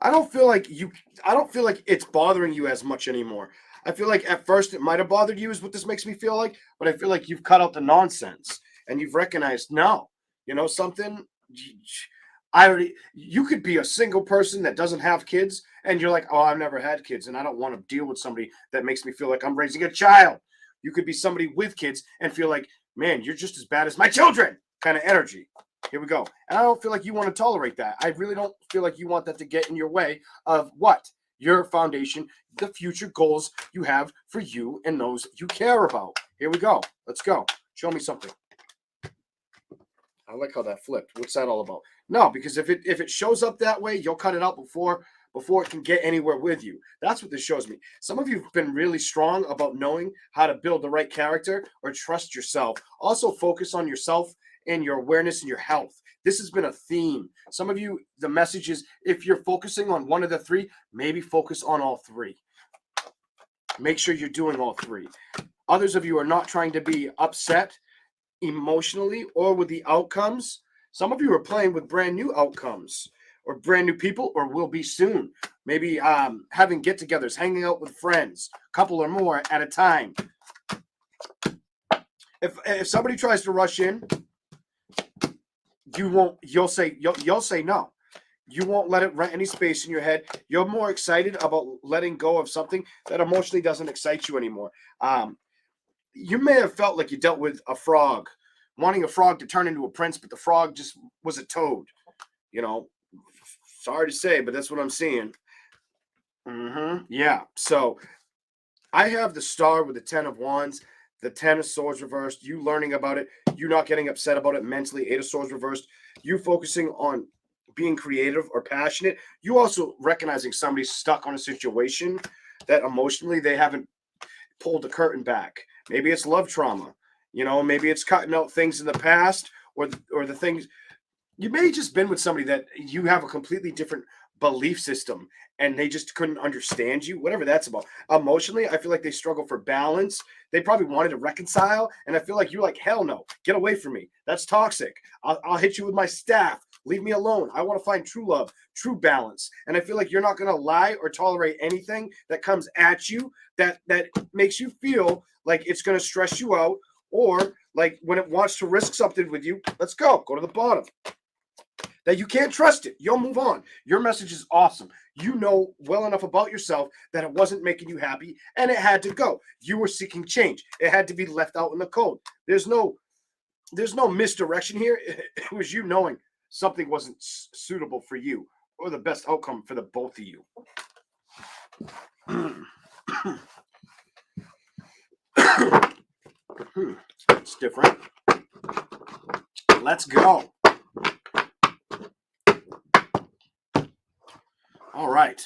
S1: I don't feel like it's bothering you as much anymore. I feel like at first it might have bothered you, is what this makes me feel like, but I feel like you've cut out the nonsense and you've recognized, no, you know something? You could be a single person that doesn't have kids, and you're like, oh, I've never had kids, and I don't want to deal with somebody that makes me feel like I'm raising a child. You could be somebody with kids and feel like, man, you're just as bad as my children kind of energy. Here we go. And I don't feel like you want to tolerate that. I really don't feel like you want that to get in your way of what? Your foundation, the future goals you have for you and those you care about. Here we go. Let's go. Show me something. I like how that flipped. What's that all about? No, because if it shows up that way, you'll cut it out before it can get anywhere with you. That's what this shows me. Some of you have been really strong about knowing how to build the right character or trust yourself. Also focus on yourself and your awareness and your health. This has been a theme. Some of you, the message is, if you're focusing on one of the three, maybe focus on all three. Make sure you're doing all three. Others of you are not trying to be upset emotionally or with the outcomes. Some of you are playing with brand new outcomes or brand new people, or will be soon. Maybe having get-togethers, hanging out with friends, a couple or more at a time. If somebody tries to rush in, you'll say no. You won't let it rent any space in your head. You're more excited about letting go of something that emotionally doesn't excite you anymore. You may have felt like you dealt with a frog, wanting a frog to turn into a prince, but the frog just was a toad. You know, sorry to say, but that's what I'm seeing. Yeah. So I have the star with the 10 of wands, the 10 of swords reversed, you learning about it, you not getting upset about it mentally, 8 of swords reversed, you focusing on being creative or passionate, you also recognizing somebody's stuck on a situation that emotionally they haven't pulled the curtain back. Maybe it's love trauma, you know, maybe it's cutting out things in the past, or the things you may have just been with somebody that you have a completely different belief system and they just couldn't understand you, whatever that's about. Emotionally, I feel like they struggle for balance. They probably wanted to reconcile, and I feel like you're like, hell no, get away from me. That's toxic. I'll hit you with my staff. Leave me alone. I want to find true love, true balance. And I feel like you're not going to lie or tolerate anything that comes at you that makes you feel like it's going to stress you out, or like when it wants to risk something with you, let's go to the bottom. That you can't trust it. You'll move on. Your message is awesome. You know well enough about yourself that it wasn't making you happy and it had to go. You were seeking change. It had to be left out in the cold. There's no misdirection here. It was you knowing something wasn't suitable for you or the best outcome for the both of you. It's different. Let's go. All right.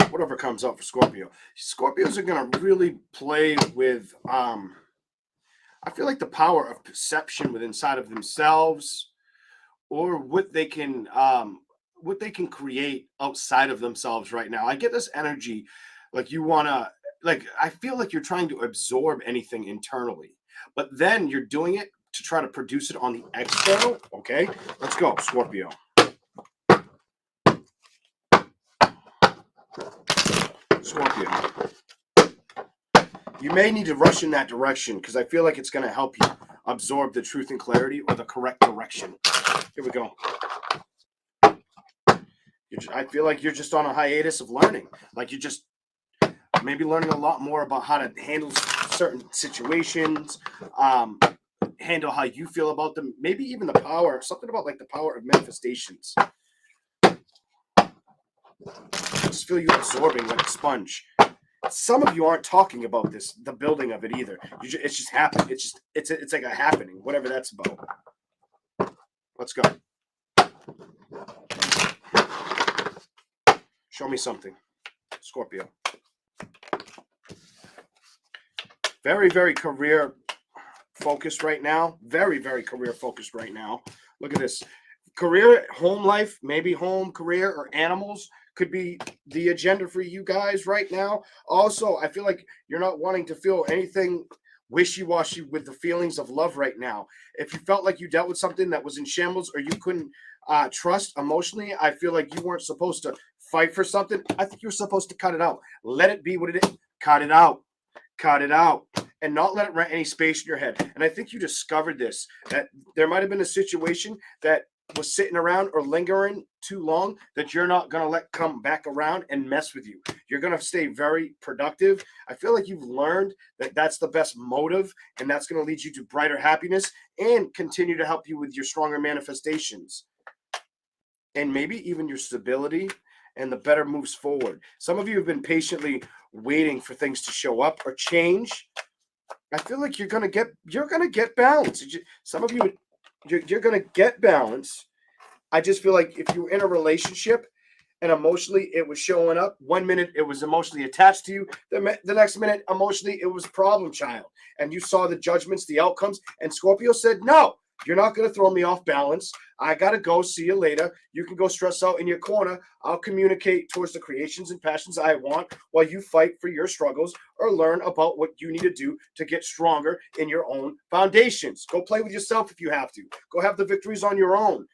S1: Whatever comes up for Scorpio. Scorpios are going to really play with, I feel like the power of perception within inside of themselves, or what they can create outside of themselves right now. I get this energy like you want to, like, I feel like you're trying to absorb anything internally, but then you're doing it to try to produce it on the external. Okay, let's go, Scorpio. Scorpio. You may need to rush in that direction because I feel like it's going to help you absorb the truth and clarity, or the correct direction. Here we go. I feel like you're just on a hiatus of learning. Like you're just maybe learning a lot more about how to handle certain situations, handle how you feel about them, maybe even the power, something about like the power of manifestations. I just feel you absorbing like a sponge. Some of you aren't talking about this, the building of it either. It's just happening. It's like a happening, whatever that's about. Let's go. Show me something, Scorpio. Very, very career focused right now. Very, very career focused right now. Look at this. Career, home life, maybe home, career, or animals could be the agenda for you guys right now. Also, I feel like you're not wanting to feel anything wishy-washy with the feelings of love right now. If you felt like you dealt with something that was in shambles, or you couldn't trust emotionally, I feel like you weren't supposed to fight for something. I think you're supposed to cut it out. Let it be what it is. Cut it out. Cut it out. And not let it rent any space in your head. And I think you discovered this, that there might have been a situation that was sitting around or lingering too long that you're not going to let come back around and mess with you. You're going to stay very productive. I feel like you've learned that that's the best motive, and that's going to lead you to brighter happiness and continue to help you with your stronger manifestations. And maybe even your stability and the better moves forward. Some of you have been patiently waiting for things to show up or change. I feel like you're going to get balance. Some of you, you're going to get balance. I just feel like if you're in a relationship and emotionally it was showing up. 1 minute it was emotionally attached to you. The next minute emotionally it was problem child. And you saw the judgments, the outcomes, and Scorpio said, no, you're not going to throw me off balance. I got to go. See you later. You can go stress out in your corner. I'll communicate towards the creations and passions I want while you fight for your struggles or learn about what you need to do to get stronger in your own foundations. Go play with yourself if you have to. Go have the victories on your own.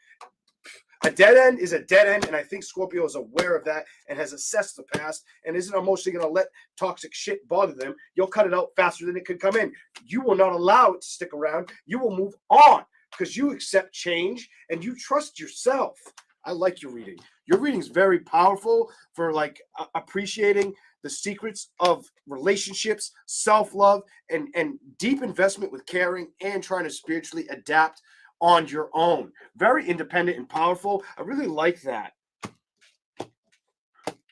S1: A dead end is a dead end, and I think Scorpio is aware of that and has assessed the past and isn't emotionally going to let toxic shit bother them. You'll cut it out faster than it could come in. You will not allow it to stick around. You will move on because you accept change and you trust yourself. I like your reading. Your reading is very powerful for like appreciating the secrets of relationships, self-love, and deep investment with caring and trying to spiritually adapt on your own. Very independent and powerful. I really like that.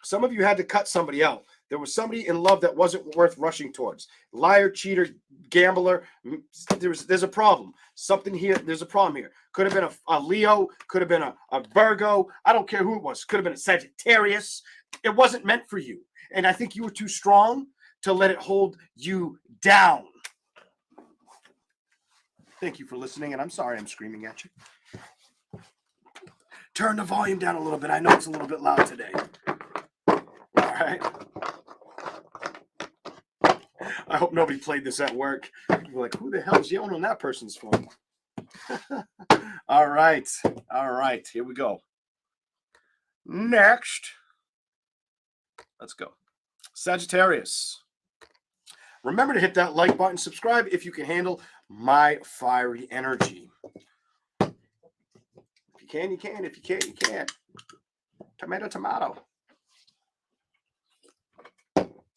S1: Some of you had to cut somebody out. There was somebody in love that wasn't worth rushing towards. Liar, cheater, gambler. There's a problem. Something here. There's a problem here. Could have been a Leo. Could have been a Virgo. I don't care who it was. Could have been a Sagittarius. It wasn't meant for you. And I think you were too strong to let it hold you down. Thank you for listening, and I'm sorry I'm screaming at you. Turn the volume down a little bit. I know it's a little bit loud today. All right. I hope nobody played this at work. You're like, who the hell is yelling on that person's phone? All right. All right. Here we go. Next. Let's go. Sagittarius. Remember to hit that like button. Subscribe if you can handle my fiery energy. If you can, you can. If you can't, you can't. Tomato, tomato.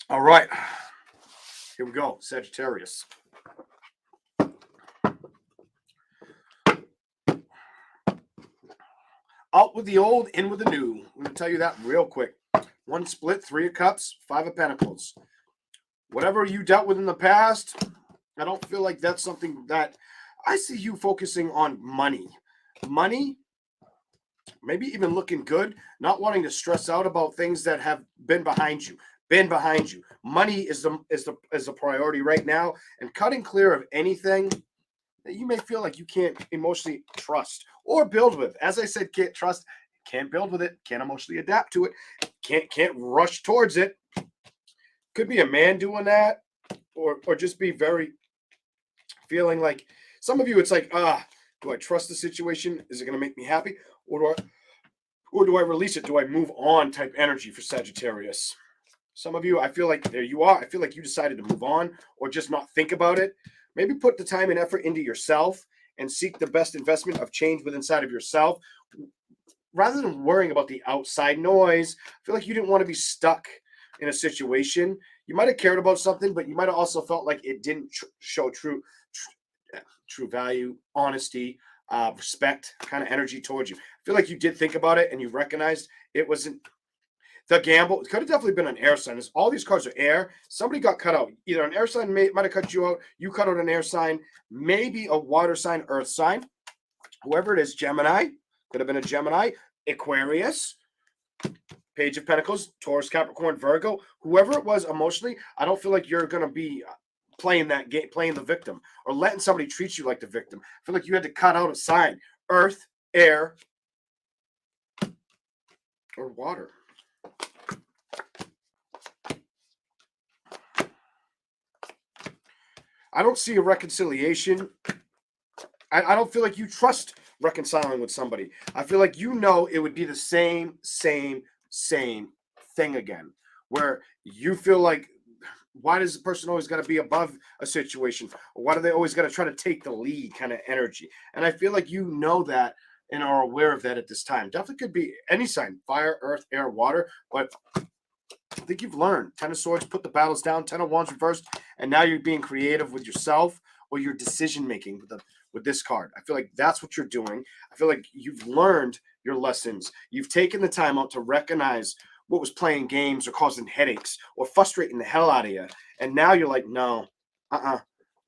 S1: All right. Here we go. Sagittarius. Out with the old, in with the new. I'm going to tell you that real quick. One split, 3 of cups, 5 of pentacles. Whatever you dealt with in the past, I don't feel like that's something that I see you focusing on money. Money, maybe even looking good, not wanting to stress out about things that have been behind you. Money is the priority right now, and cutting clear of anything that you may feel like you can't emotionally trust or build with. As I said, can't trust, can't build with it, can't emotionally adapt to it, can't rush towards it. Could be a man doing that, or just be very feeling like some of you, it's like, do I trust the situation? Is it going to make me happy? Or do I release it? Do I move on type energy for Sagittarius? Some of you, I feel like there you are. I feel like you decided to move on or just not think about it. Maybe put the time and effort into yourself and seek the best investment of change within inside of yourself. Rather than worrying about the outside noise, I feel like you didn't want to be stuck in a situation. You might have cared about something, but you might have also felt like it didn't show true value, honesty, respect, kind of energy towards you. I feel like you did think about it and you recognized it wasn't the gamble. It could have definitely been an air sign. All these cards are air. Somebody got cut out. Either an air sign might have cut you out. You cut out an air sign, maybe a water sign, earth sign. Whoever it is, Gemini. Could have been a Gemini, Aquarius, Page of Pentacles, Taurus, Capricorn, Virgo. Whoever it was emotionally, I don't feel like you're going to be playing that game, playing the victim, or letting somebody treat you like the victim. I feel like you had to cut out a sign. Earth, air, or water. I don't see a reconciliation. I don't feel like you trust reconciling with somebody. I feel like you know it would be the same thing again, where you feel like, why does the person always got to be above a situation? Or why do they always got to try to take the lead kind of energy? And I feel like you know that and are aware of that at this time. Definitely could be any sign, fire, earth, air, water, but I think you've learned. 10 of Swords, put the battles down, 10 of Wands reversed, and now you're being creative with yourself or your decision making with this card. I feel like that's what you're doing. I feel like you've learned your lessons. You've taken the time out to recognize what was playing games or causing headaches or frustrating the hell out of you. And now you're like, no,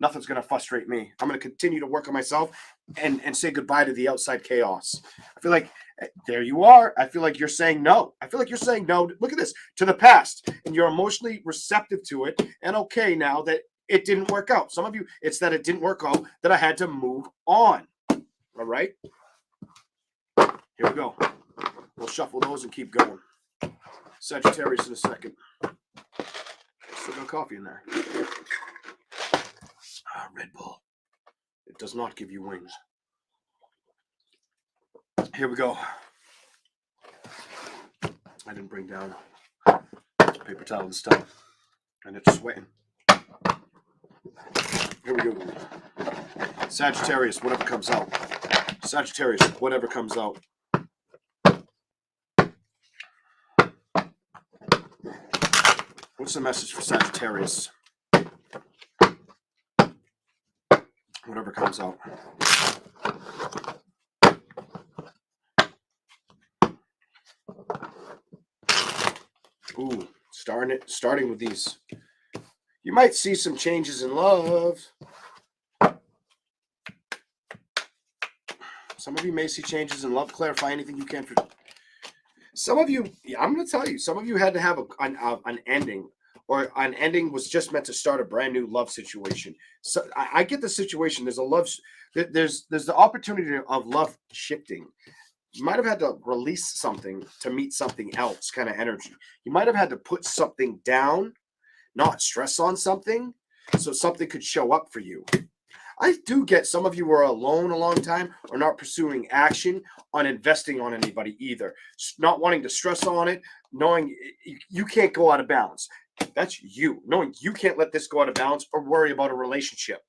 S1: nothing's going to frustrate me. I'm going to continue to work on myself and say goodbye to the outside chaos. I feel like There you are. I feel like you're saying no. I feel like you're saying no. Look at this, to the past, and you're emotionally receptive to it and okay now that it didn't work out. Some of you, it's that it didn't work out, that I had to move on. All right. Here we go. We'll shuffle those and keep going. Sagittarius in a second. Still got coffee in there. Red Bull. It does not give you wings. Here we go. I didn't bring down paper towel and stuff. And it's sweating. Here we go. Sagittarius, whatever comes out. Sagittarius, whatever comes out. What's the message for Sagittarius? Whatever comes out. Ooh, starting with these. You might see some changes in love. Some of you may see changes in love. Clarify anything you can for. Some of you, I'm going to tell you, some of you had to have an ending, or an ending was just meant to start a brand new love situation. So I get the situation. There's a love, there's the opportunity of love shifting. You might have had to release something to meet something else, kind of energy. You might have had to put something down, not stress on something, so something could show up for you. I do get some of you were alone a long time, or not pursuing action on investing on anybody either. Not wanting to stress on it, knowing you can't go out of balance. That's you. Knowing you can't let this go out of balance or worry about a relationship.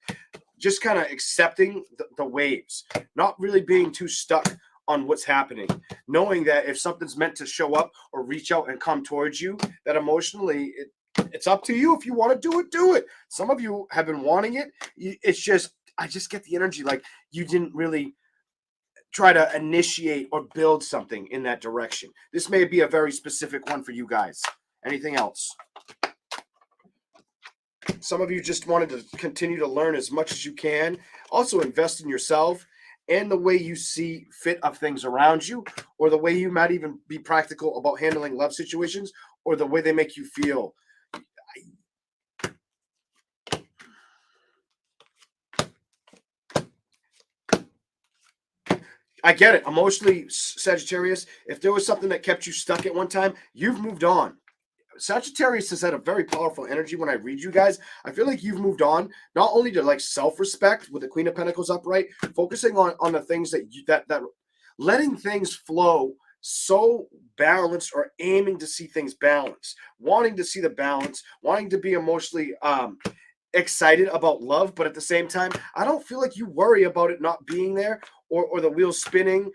S1: Just kind of accepting the waves. Not really being too stuck on what's happening. Knowing that if something's meant to show up or reach out and come towards you, that emotionally it's up to you. If you want to do it, do it. Some of you have been wanting it. It's just, I just get the energy like you didn't really try to initiate or build something in that direction. This may be a very specific one for you guys. Anything else? Some of you just wanted to continue to learn as much as you can. Also invest in yourself and the way you see fit of things around you, or the way you might even be practical about handling love situations, or the way they make you feel. I get it. Emotionally, Sagittarius, if there was something that kept you stuck at one time, you've moved on. Sagittarius has had a very powerful energy when I read you guys. I feel like you've moved on, not only to like self-respect with the Queen of Pentacles upright, focusing on the things that letting things flow, so balanced, or aiming to see things balanced, wanting to see the balance, wanting to be emotionally excited about love, but at the same time, I don't feel like you worry about it not being there, or the wheels spinning,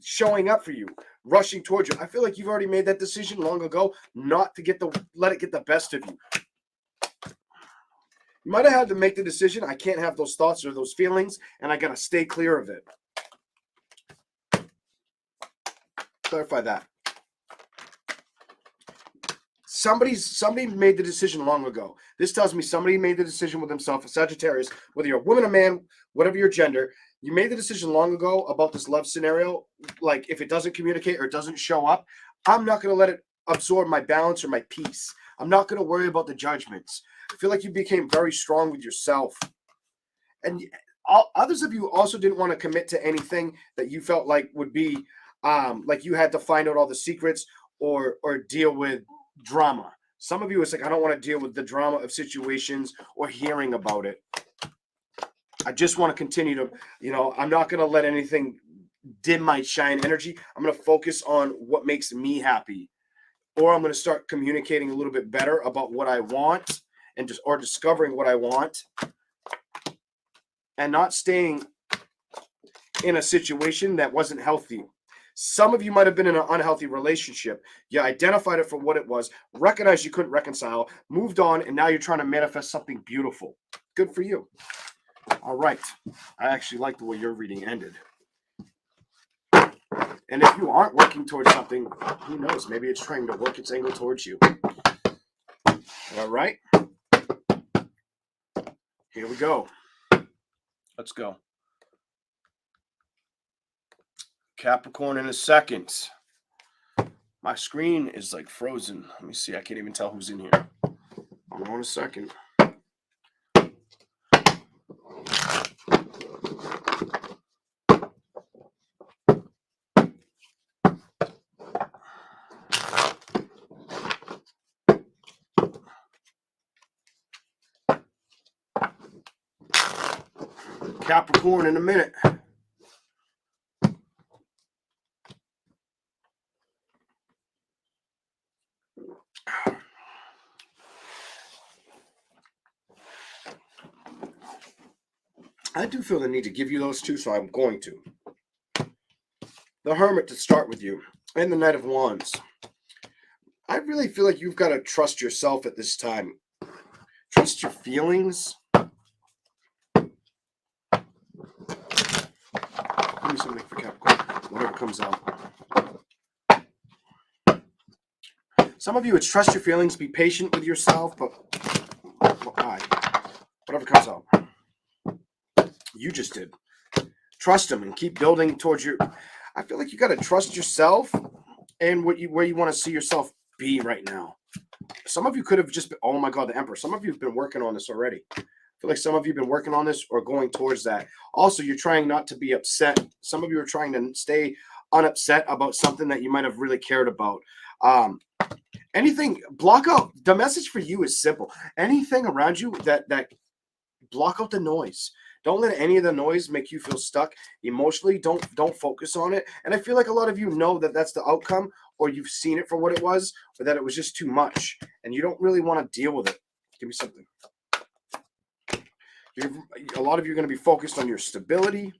S1: showing up for you, rushing towards you. I feel like you've already made that decision long ago, not to let it get the best of you. You might have had to make the decision, I can't have those thoughts or those feelings, and I got to stay clear of it. Clarify that. Somebody made the decision long ago. This tells me somebody made the decision with himself, a Sagittarius, whether you're a woman, a man, whatever your gender, you made the decision long ago about this love scenario. Like, if it doesn't communicate or doesn't show up, I'm not going to let it absorb my balance or my peace. I'm not going to worry about the judgments. I feel like you became very strong with yourself. And others of you also didn't want to commit to anything that you felt like would be like you had to find out all the secrets or deal with drama. Some of you, it's like, I don't want to deal with the drama of situations or hearing about it. I just want to continue to, I'm not going to let anything dim my shine energy. I'm going to focus on what makes me happy. Or I'm going to start communicating a little bit better about what I want or discovering what I want, and not staying in a situation that wasn't healthy. Some of you might have been in an unhealthy relationship. You identified it for what it was, recognized you couldn't reconcile, moved on, and now you're trying to manifest something beautiful. Good for you. All right. I actually like the way your reading ended. And if you aren't working towards something, who knows? Maybe it's trying to work its angle towards you. All right. Here we go. Let's go. Capricorn in a second. My screen is like frozen. Let me see. I can't even tell who's in here. Hold on a second. Capricorn in a minute. I do feel the need to give you those two, so I'm going to. The Hermit to start with you, and the Knight of Wands. I really feel like you've got to trust yourself at this time. Trust your feelings. Give me something for Capricorn, whatever comes out. Some of you, it's trust your feelings, be patient with yourself, but whatever comes out. You just did. Trust them and keep building towards your... I feel like you got to trust yourself and where you want to see yourself be right now. Some of you could have just been, oh my God, the Emperor. Some of you have been working on this already. I feel like some of you have been working on this or going towards that. Also, you're trying not to be upset. Some of you are trying to stay unupset about something that you might have really cared about. Anything, block out. The message for you is simple. Anything around you that block out the noise. Don't let any of the noise make you feel stuck emotionally. Don't focus on it. And I feel like a lot of you know that that's the outcome, or you've seen it for what it was, or that it was just too much, and you don't really want to deal with it. Give me something. A lot of you are going to be focused on your stability,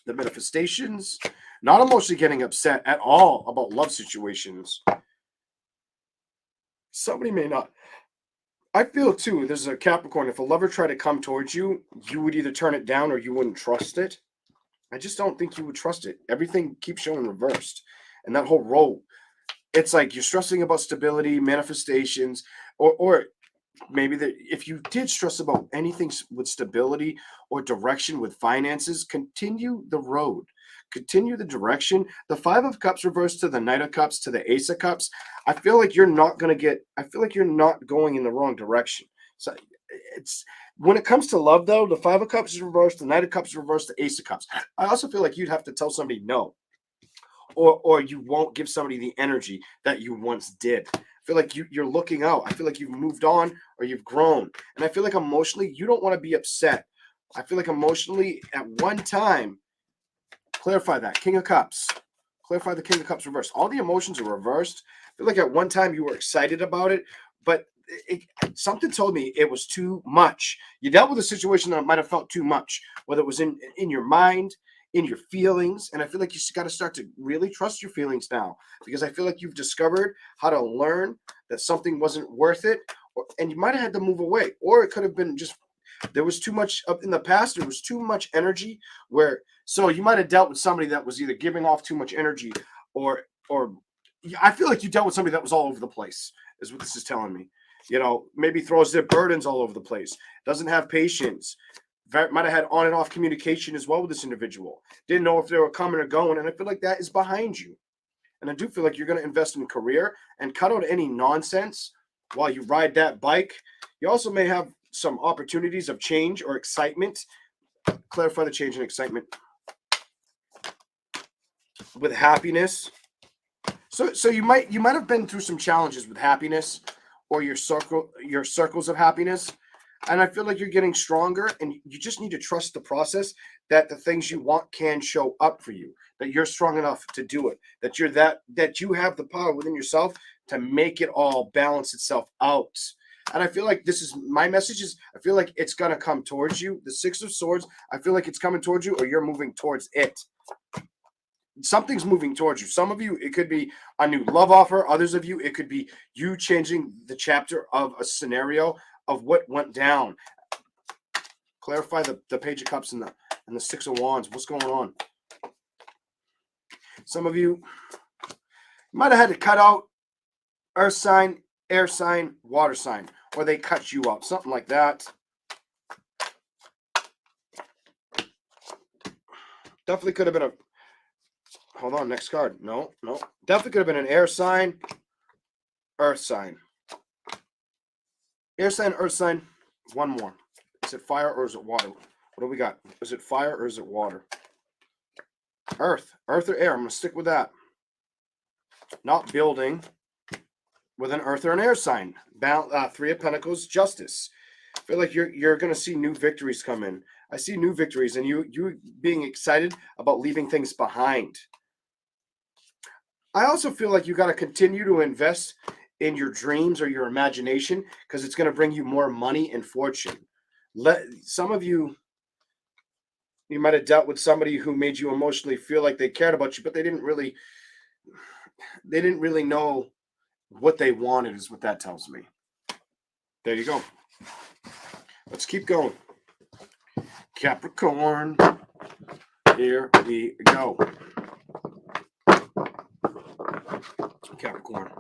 S1: the manifestations, not emotionally getting upset at all about love situations. Somebody may not. I feel too, there's a Capricorn, if a lover tried to come towards you, you would either turn it down or you wouldn't trust it. I just don't think you would trust it. Everything keeps showing reversed. And that whole role, it's like you're stressing about stability, manifestations, or maybe that if you did stress about anything with stability or direction with finances, continue the road. Continue the direction. The Five of Cups reversed to the Knight of Cups to the Ace of Cups. I feel like you're not going to get, I feel like you're not going in the wrong direction. So it's, when it comes to love though, the Five of Cups is reversed, the Knight of Cups is reversed, the Ace of Cups. I also feel like you'd have to tell somebody no, or you won't give somebody the energy that you once did. I feel like you're looking out. I feel like you've moved on or you've grown. And I feel like emotionally, you don't want to be upset. I feel like emotionally at one time, clarify that. King of Cups. Clarify the King of Cups reversed. All the emotions are reversed. I feel like at one time you were excited about it, but something told me it was too much. You dealt with a situation that might have felt too much, whether it was in your mind, in your feelings. And I feel like you got to start to really trust your feelings now, because I feel like you've discovered how to learn that something wasn't worth it, and you might have had to move away, or it could have been just there was too much up in the past. There was too much energy so you might have dealt with somebody that was either giving off too much energy or I feel like you dealt with somebody that was all over the place, is what this is telling me. You know, maybe throws their burdens all over the place, doesn't have patience, might have had on and off communication as well with this individual, didn't know if they were coming or going. And I feel like that is behind you. And I do feel like you're going to invest in career and cut out any nonsense while you ride that bike. You also may have some opportunities of change or excitement. Clarify the change and excitement with happiness. So you might have been through some challenges with happiness or your circles of happiness. And I feel like you're getting stronger, and you just need to trust the process, that the things you want can show up for you, that you're strong enough to do it, that you have the power within yourself to make it all balance itself out. And I feel like this is my message is I feel like it's going to come towards you. The Six of Swords, I feel like it's coming towards you, or you're moving towards it. Something's moving towards you. Some of you, it could be a new love offer. Others of you, it could be you changing the chapter of a scenario of what went down. Clarify the Page of Cups and the Six of Wands. What's going on? Some of you might have had to cut out earth sign, air sign, water sign, or they cut you up, something like that. Definitely could have been hold on, next card. No. Definitely could have been an air sign, earth sign. Air sign, earth sign. One more. Is it fire or is it water? What do we got? Is it fire or is it water? Earth. Earth or air. I'm going to stick with that. Not building with an earth or an air sign. Three of Pentacles, justice. I feel like you're going to see new victories come in. I see new victories and you being excited about leaving things behind. I also feel like you got to continue to invest in your dreams or your imagination because it's going to bring you more money and fortune. Some of you might have dealt with somebody who made you emotionally feel like they cared about you, but they didn't really know what they wanted, is what that tells me. There you go. Let's keep going. Capricorn. Here we go. Capricorn.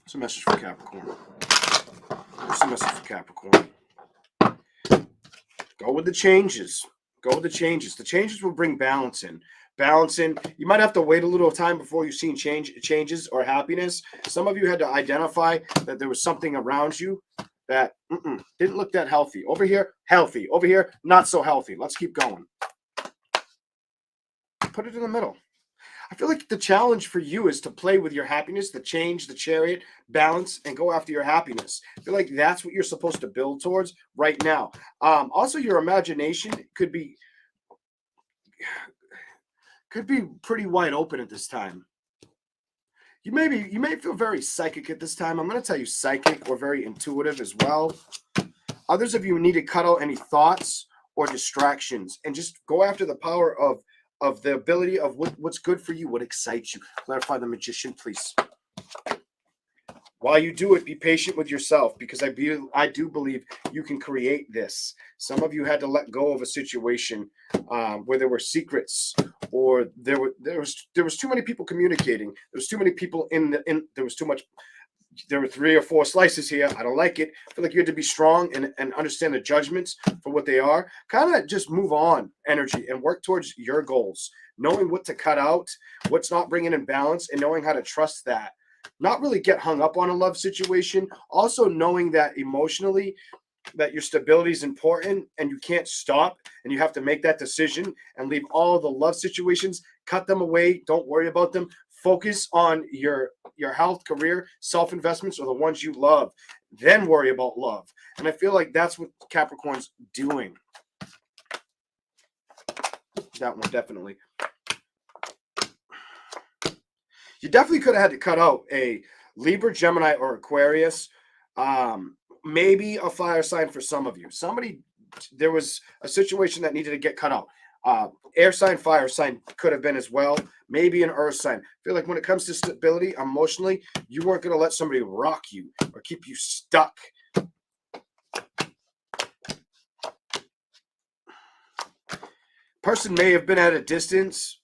S1: What's a message for Capricorn? What's a message for Capricorn? Go with the changes. Go with the changes. The changes will bring balance in. You might have to wait a little time before you've seen changes or happiness. Some of you had to identify that there was something around you that didn't look that healthy. Over here, healthy. Over here, not so healthy. Let's keep going. Put it in the middle. I feel like the challenge for you is to play with your happiness, the change, the chariot, balance, and go after your happiness. I feel like that's what you're supposed to build towards right now. Also, your imagination could be pretty wide open at this time. You may feel very psychic at this time. I'm going to tell you psychic or very intuitive as well. Others of you need to cut out any thoughts or distractions and just go after the power of the ability of what's good for you, what excites you. Clarify the Magician, please. While you do it, be patient with yourself because I do believe you can create this. Some of you had to let go of a situation where there were secrets, or there was too many people communicating. There was too many people there was too much. There were 3 or 4 slices here. I don't like it. I feel like you had to be strong and understand the judgments for what they are. Kind of just move on energy and work towards your goals, knowing what to cut out, what's not bringing in balance, and knowing how to trust that. Not really get hung up on a love situation. Also knowing that emotionally that your stability is important and you can't stop and you have to make that decision and leave all the love situations, cut them away. Don't worry about them. Focus on your health, career, self-investments, or the ones you love. Then worry about love. And I feel like that's what Capricorn's doing. That one, definitely. You definitely could have had to cut out a Libra, Gemini, or Aquarius. Maybe a fire sign for some of you. There was a situation that needed to get cut out. Air sign, fire sign could have been as well. Maybe an earth sign. I feel like when it comes to stability emotionally, you weren't going to let somebody rock you or keep you stuck. Person may have been at a distance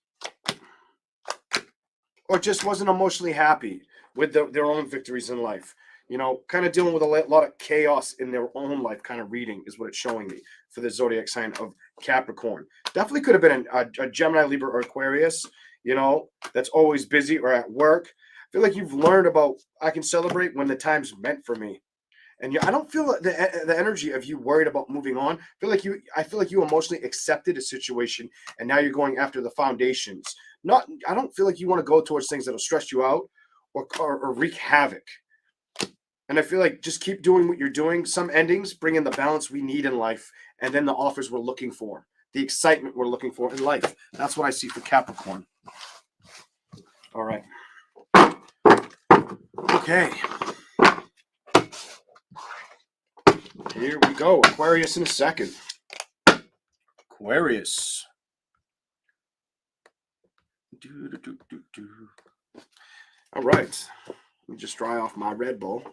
S1: or just wasn't emotionally happy with their own victories in life. You know, kind of dealing with a lot of chaos in their own life kind of reading is what it's showing me for the zodiac sign of Capricorn. Definitely could have been a Gemini, Libra, or Aquarius, you know, that's always busy or at work. I feel like you've learned about, I can celebrate when the time's meant for me. And I don't feel the energy of you worried about moving on. I feel like you emotionally accepted a situation and now you're going after the foundations. I don't feel like you want to go towards things that'll stress you out or wreak havoc. And I feel like just keep doing what you're doing. Some endings bring in the balance we need in life, and then the offers we're looking for, the excitement we're looking for in life. That's what I see for Capricorn. All right. Okay. Here we go. Aquarius in a second. Aquarius. All right. Let me just dry off my Red Bull.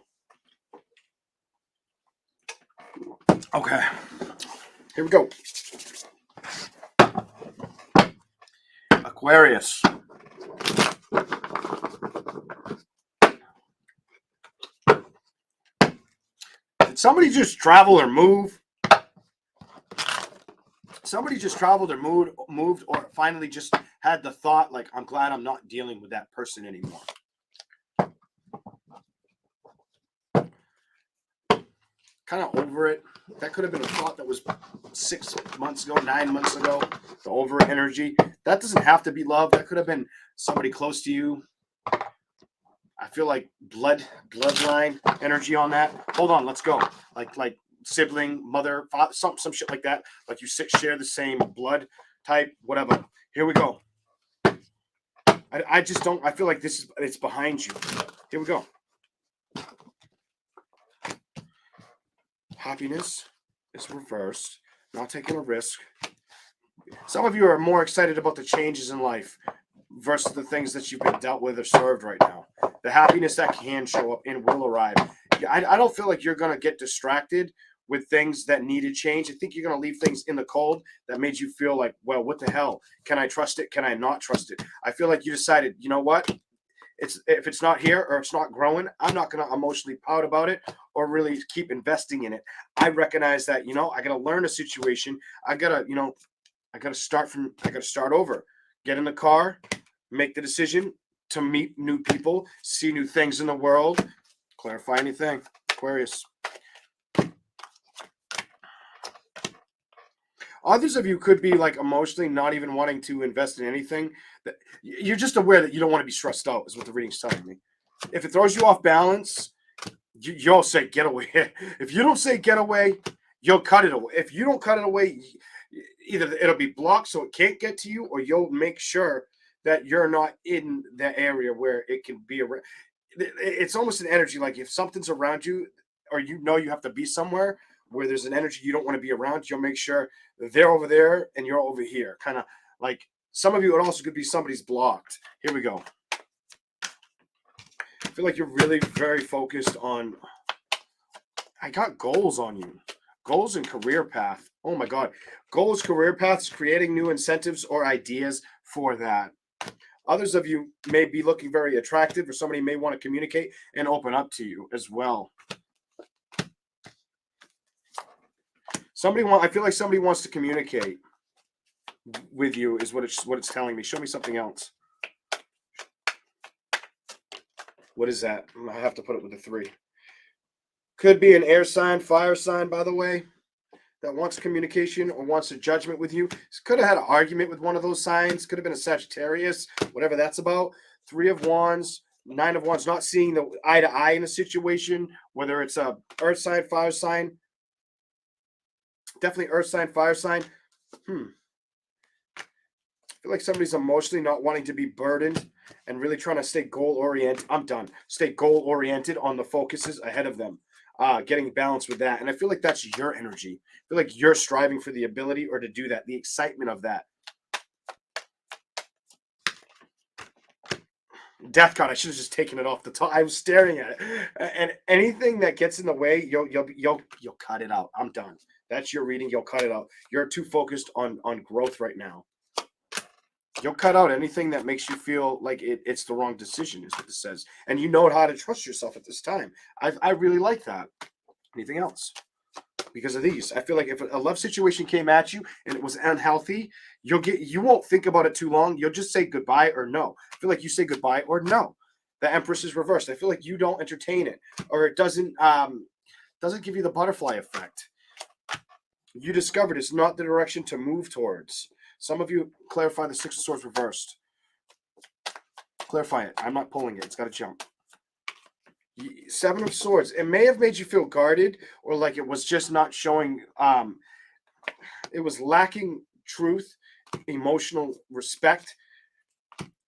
S1: Okay, here we go. Aquarius. Did somebody just travel or move? Somebody just traveled or moved, or finally just had the thought, like, I'm glad I'm not dealing with that person anymore. Kind of over it. That could have been a thought that was 6 months ago, 9 months ago. The over it energy. That doesn't have to be love. That could have been somebody close to you. I feel like bloodline energy on that. Hold on, let's go. Like sibling, mother, father, some shit like that. Like you share the same blood type, whatever. Here we go. I just don't. I feel like it's behind you. Here we go. Happiness is reversed. Not taking a risk. Some of you are more excited about the changes in life versus the things that you've been dealt with or served right now. The happiness that can show up and will arrive. I don't feel like you're going to get distracted with things that needed change. I think you're going to leave things in the cold that made you feel like, well, what the hell? Can I trust it? Can I not trust it? I feel like you decided, you know what? If it's not here or it's not growing, I'm not going to emotionally pout about it or really keep investing in it. I recognize that, I got to learn a situation. I got to start over. Get in the car, make the decision to meet new people, see new things in the world. Clarify anything, Aquarius. Others of you could be like emotionally not even wanting to invest in anything. That you're just aware that you don't want to be stressed out, is what the reading's telling me. If it throws you off balance, you'll say get away. If you don't say get away, you'll cut it away. If you don't cut it away, either it'll be blocked so it can't get to you, or you'll make sure that you're not in that area where it can be around. It's almost an energy, like if something's around you, or you have to be somewhere where there's an energy you don't want to be around, you'll make sure they're over there and you're over here. Kind of like some of you, it also could be somebody's blocked. Here we go. I feel like you're really very focused on, I got goals on you. Goals and career path. Oh my God. Goals, career paths, creating new incentives or ideas for that. Others of you may be looking very attractive, or somebody may want to communicate and open up to you as well. I feel like somebody wants to communicate with you is what it's telling me. Show me something else. What is that? I have to put it with a 3. Could be an air sign, fire sign, by the way, that wants communication or wants a judgment with you. Could have had an argument with one of those signs. Could have been a Sagittarius, whatever that's about. 3 of Wands, 9 of Wands, not seeing the eye to eye in a situation, whether it's a earth sign, fire sign. Definitely earth sign, fire sign. I feel like somebody's emotionally not wanting to be burdened and really trying to stay goal-oriented. I'm done. Stay goal-oriented on the focuses ahead of them. Getting balance with that. And I feel like that's your energy. I feel like you're striving for the ability or to do that, the excitement of that. Death card. I should have just taken it off the top. I was staring at it. And anything that gets in the way, you'll cut it out. I'm done. That's your reading. You'll cut it out. You're too focused on growth right now. You'll cut out anything that makes you feel like it's the wrong decision, is what this says. And you know how to trust yourself at this time. I really like that. Anything else? Because of these. I feel like if a love situation came at you and it was unhealthy, you won't think about it too long. You'll just say goodbye or no. I feel like you say goodbye or no. The Empress is reversed. I feel like you don't entertain it, or it doesn't give you the butterfly effect. You discovered it's not the direction to move towards. Some of you clarify the 6 of Swords reversed. Clarify it. I'm not pulling it. It's got to jump. 7 of Swords. It may have made you feel guarded, or like it was just not showing. It was lacking truth, emotional respect,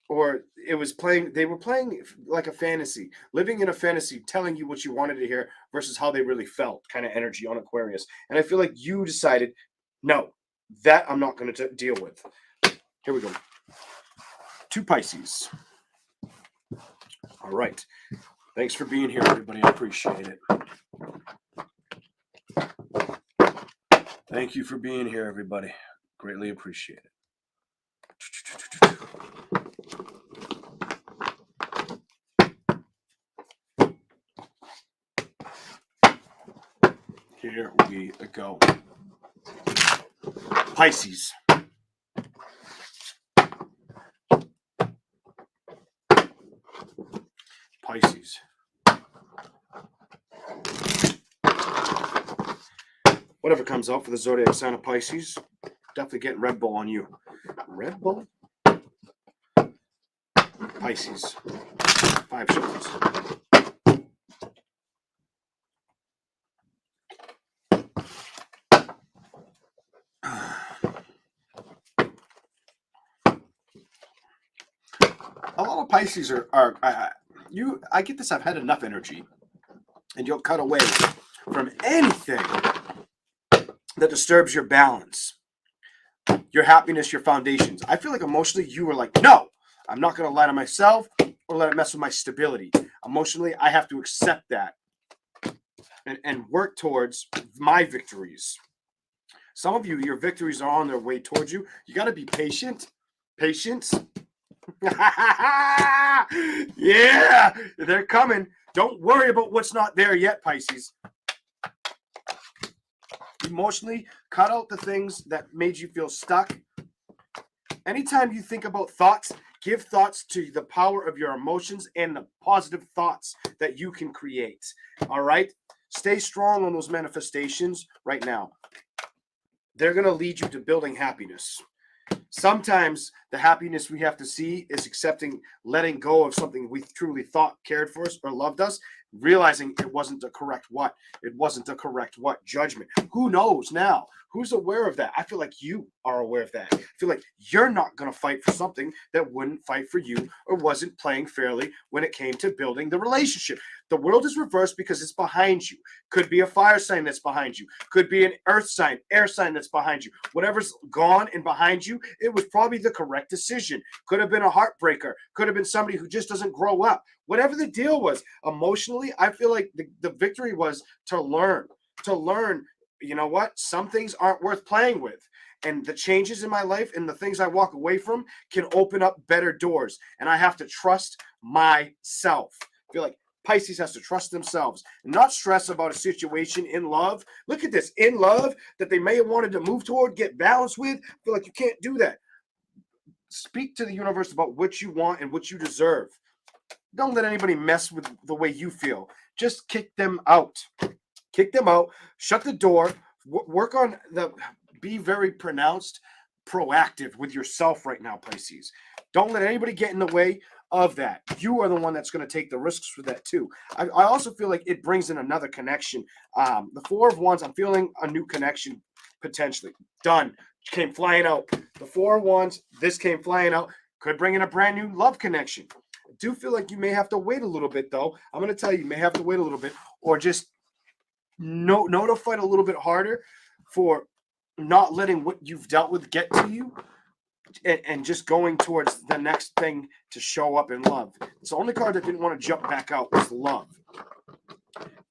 S1: or it was playing. They were playing like a fantasy, living in a fantasy, telling you what you wanted to hear versus how they really felt. Kind of energy on Aquarius, and I feel like you decided, no, that I'm not going to deal with. Here we go. 2 Pisces. All right. Thanks for being here, everybody. I appreciate it. Thank you for being here, everybody. Greatly appreciate it. Here we go. Pisces. Pisces. Whatever comes out for the zodiac sign of Pisces, definitely getting Red Bull on you. Red Bull? Pisces. 5 shekels. A lot of Pisces I get this, I've had enough energy, and you'll cut away from anything that disturbs your balance, your happiness, your foundations. I feel like emotionally you were like, no, I'm not going to lie to myself or let it mess with my stability. Emotionally, I have to accept that and work towards my victories. Some of you, your victories are on their way towards you. You got to be patient. Patience. Yeah, they're coming. Don't worry about what's not there yet, Pisces. Emotionally, cut out the things that made you feel stuck. Anytime you think about thoughts, give thoughts to the power of your emotions and the positive thoughts that you can create. All right? Stay strong on those manifestations right now. They're going to lead you to building happiness. Sometimes the happiness we have to see is accepting, letting go of something we truly thought cared for us or loved us, realizing it wasn't the correct what? It wasn't the correct what? Judgment. Who knows now? Who's aware of that? I feel like you are aware of that. I feel like you're not going to fight for something that wouldn't fight for you or wasn't playing fairly when it came to building the relationship. The world is reversed because it's behind you. Could be a fire sign that's behind you. Could be an earth sign, air sign that's behind you. Whatever's gone and behind you, it was probably the correct decision. Could have been a heartbreaker. Could have been somebody who just doesn't grow up. Whatever the deal was, emotionally, I feel like the victory was to learn. You know what? Some things aren't worth playing with. And the changes in my life and the things I walk away from can open up better doors. And I have to trust myself. I feel like Pisces has to trust themselves and not stress about a situation in love. Look at this. In love that they may have wanted to move toward, get balanced with. I feel like you can't do that. Speak to the universe about what you want and what you deserve. Don't let anybody mess with the way you feel. Just kick them out. Kick them out. Shut the door. Work on be very pronounced, proactive with yourself right now, Pisces. Don't let anybody get in the way of that. You are the one that's going to take the risks for that too. I also feel like it brings in another connection. The Four of Wands, I'm feeling a new connection potentially. Done. Came flying out. The Four of Wands, this came flying out. Could bring in a brand new love connection. I do feel like you may have to wait a little bit though. I'm going to tell you, you may have to wait a little bit or just know to fight a little bit harder for not letting what you've dealt with get to you and just going towards the next thing to show up in love. It's the only card that didn't want to jump back out was love.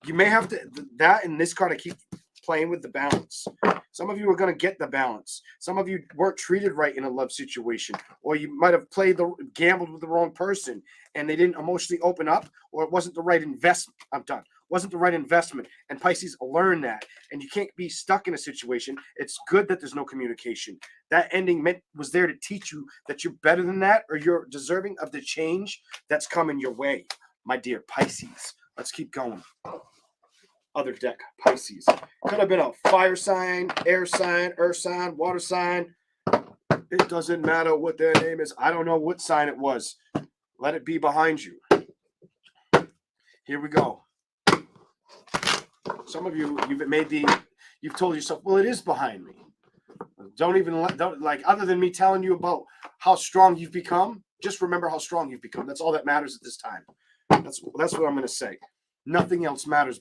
S1: You may have to, that and this card, I keep playing with the balance. Some of you are going to get the balance. Some of you weren't treated right in a love situation, or you might have gambled with the wrong person and they didn't emotionally open up, or it wasn't the right investment. I'm done. Wasn't the right investment. And Pisces learn that. And you can't be stuck in a situation. It's good that there's no communication. That ending was there to teach you that you're better than that, or you're deserving of the change that's coming your way, my dear Pisces. Let's keep going. Other deck, Pisces. Could have been a fire sign, air sign, earth sign, water sign. It doesn't matter what their name is. I don't know what sign it was. Let it be behind you. Here we go. Some of you, you've told yourself, well, it is behind me. Don't like, other than me telling you about how strong you've become, just remember how strong you've become. That's all that matters at this time. That's what I'm going to say. Nothing else matters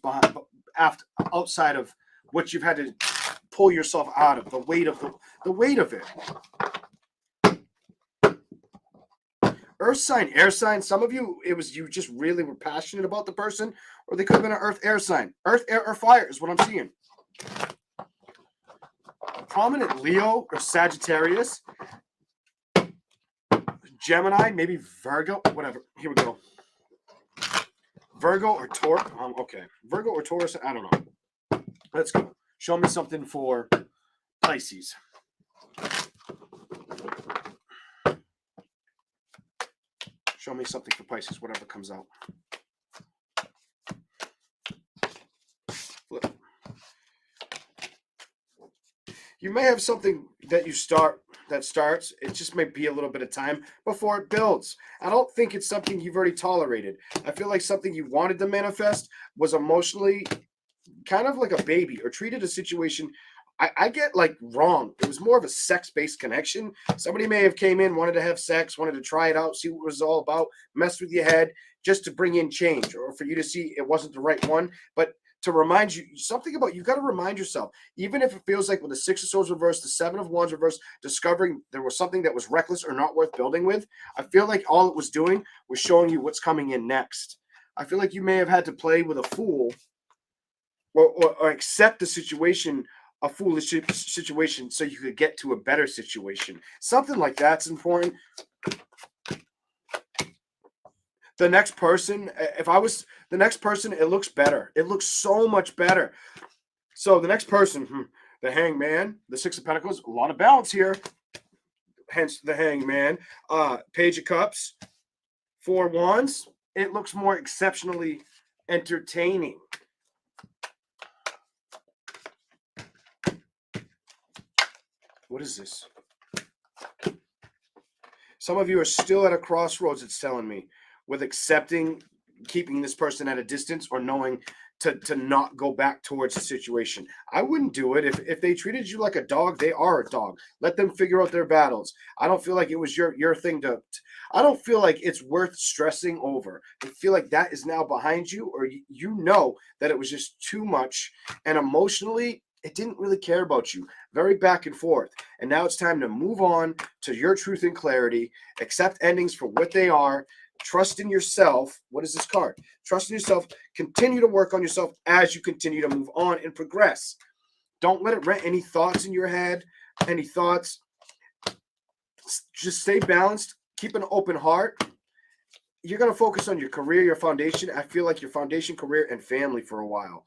S1: outside of what you've had to pull yourself out of, the weight of it. Earth sign, air sign. Some of you, it was you just really were passionate about the person, or they could have been an earth, air sign. Earth, air, or fire is what I'm seeing. Prominent Leo or Sagittarius. Gemini, maybe Virgo, whatever. Here we go. Virgo or Taurus. Okay. Virgo or Taurus, I don't know. Let's go. Show me something for Pisces. Show me something for Pisces, whatever comes out. Flip. You may have something that starts. It just may be a little bit of time before it builds. I don't think it's something you've already tolerated. I feel like something you wanted to manifest was emotionally kind of like a baby, or treated a situation I get like wrong. It was more of a sex-based connection. Somebody may have came in, wanted to have sex, wanted to try it out, see what it was all about, mess with your head just to bring in change, or for you to see it wasn't the right one. But to remind you something about, you got to remind yourself, even if it feels like with the Six of Swords reversed, the Seven of Wands reversed, discovering there was something that was reckless or not worth building with, I feel like all it was doing was showing you what's coming in next. I feel like you may have had to play with a fool, or accept the situation, a foolish situation, so you could get to a better situation. Something like that's important. The next person, if I was the next person, it looks better. It looks so much better. So the next person, the Hangman, the Six of Pentacles, a lot of balance here. Hence the Hangman. Page of Cups, Four Wands. It looks more exceptionally entertaining. What is this? Some of you are still at a crossroads, it's telling me, with accepting, keeping this person at a distance, or knowing to not go back towards the situation. I wouldn't do it. If they treated you like a dog, they are a dog. Let them figure out their battles. I don't feel like it was your thing to, I don't feel like it's worth stressing over. I feel like that is now behind you, or you know that it was just too much, and emotionally, it didn't really care about you. Very back and forth. And now it's time to move on to your truth and clarity. Accept endings for what they are. Trust in yourself. What is this card? Trust in yourself. Continue to work on yourself as you continue to move on and progress. Don't let it rent any thoughts in your head. Any thoughts. Just stay balanced. Keep an open heart. You're going to focus on your career, your foundation. I feel like your foundation, career, and family for a while.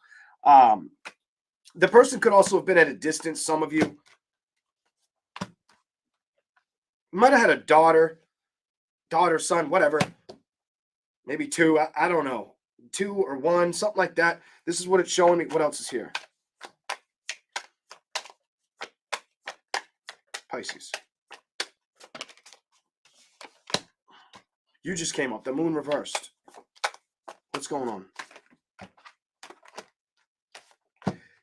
S1: The person could also have been at a distance. Some of you might have had a daughter, son, whatever. Maybe two. I don't know. 2 or 1, something like that. This is what it's showing me. What else is here? Pisces. You just came up. The moon reversed. What's going on?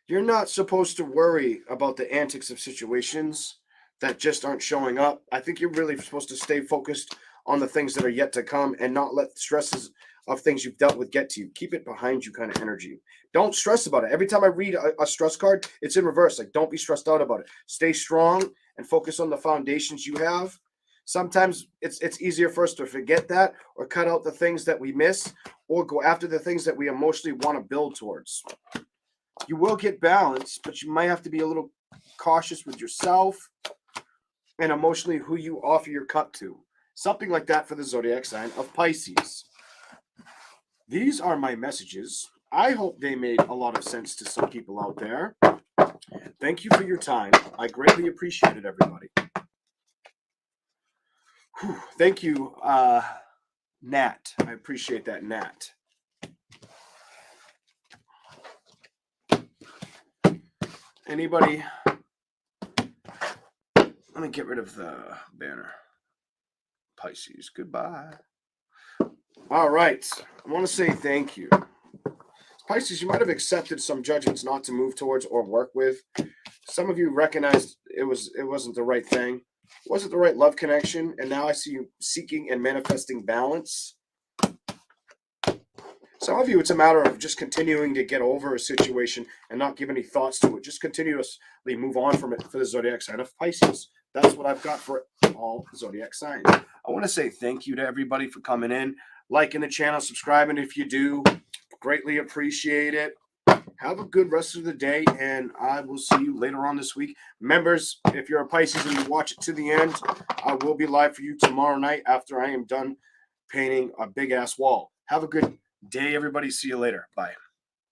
S1: You're not supposed to worry about the antics of situations that just aren't showing up. I think you're really supposed to stay focused on the things that are yet to come, and not let stresses of things you've dealt with get to you. Keep it behind you kind of energy. Don't stress about it. Every time I read a stress card, it's in reverse. Like, don't be stressed out about it. Stay strong and focus on the foundations you have. Sometimes it's easier for us to forget that, or cut out the things that we miss, or go after the things that we emotionally want to build towards. You will get balance, but you might have to be a little cautious with yourself and emotionally who you offer your cup to. Something like that for the zodiac sign of Pisces. These are my messages. I hope they made a lot of sense to some people out there. Thank you for your time. I greatly appreciate it, everybody. Whew. Thank you, Nat. I appreciate that, Nat. Anybody? Let me get rid of the banner. Pisces, goodbye. All right. I want to say thank you. Pisces, you might have accepted some judgments not to move towards or work with. Some of you recognized it wasn't the right thing. It wasn't the right love connection. And now I see you seeking and manifesting balance. Some of you, it's a matter of just continuing to get over a situation and not give any thoughts to it. Just continuously move on from it for the zodiac sign of Pisces. That's what I've got for all zodiac signs. I want to say thank you to everybody for coming in, liking the channel, subscribing if you do. Greatly appreciate it. Have a good rest of the day, and I will see you later on this week. Members, if you're a Pisces and you watch it to the end, I will be live for you tomorrow night after I am done painting a big-ass wall. Have a good day, everybody. See you later. Bye.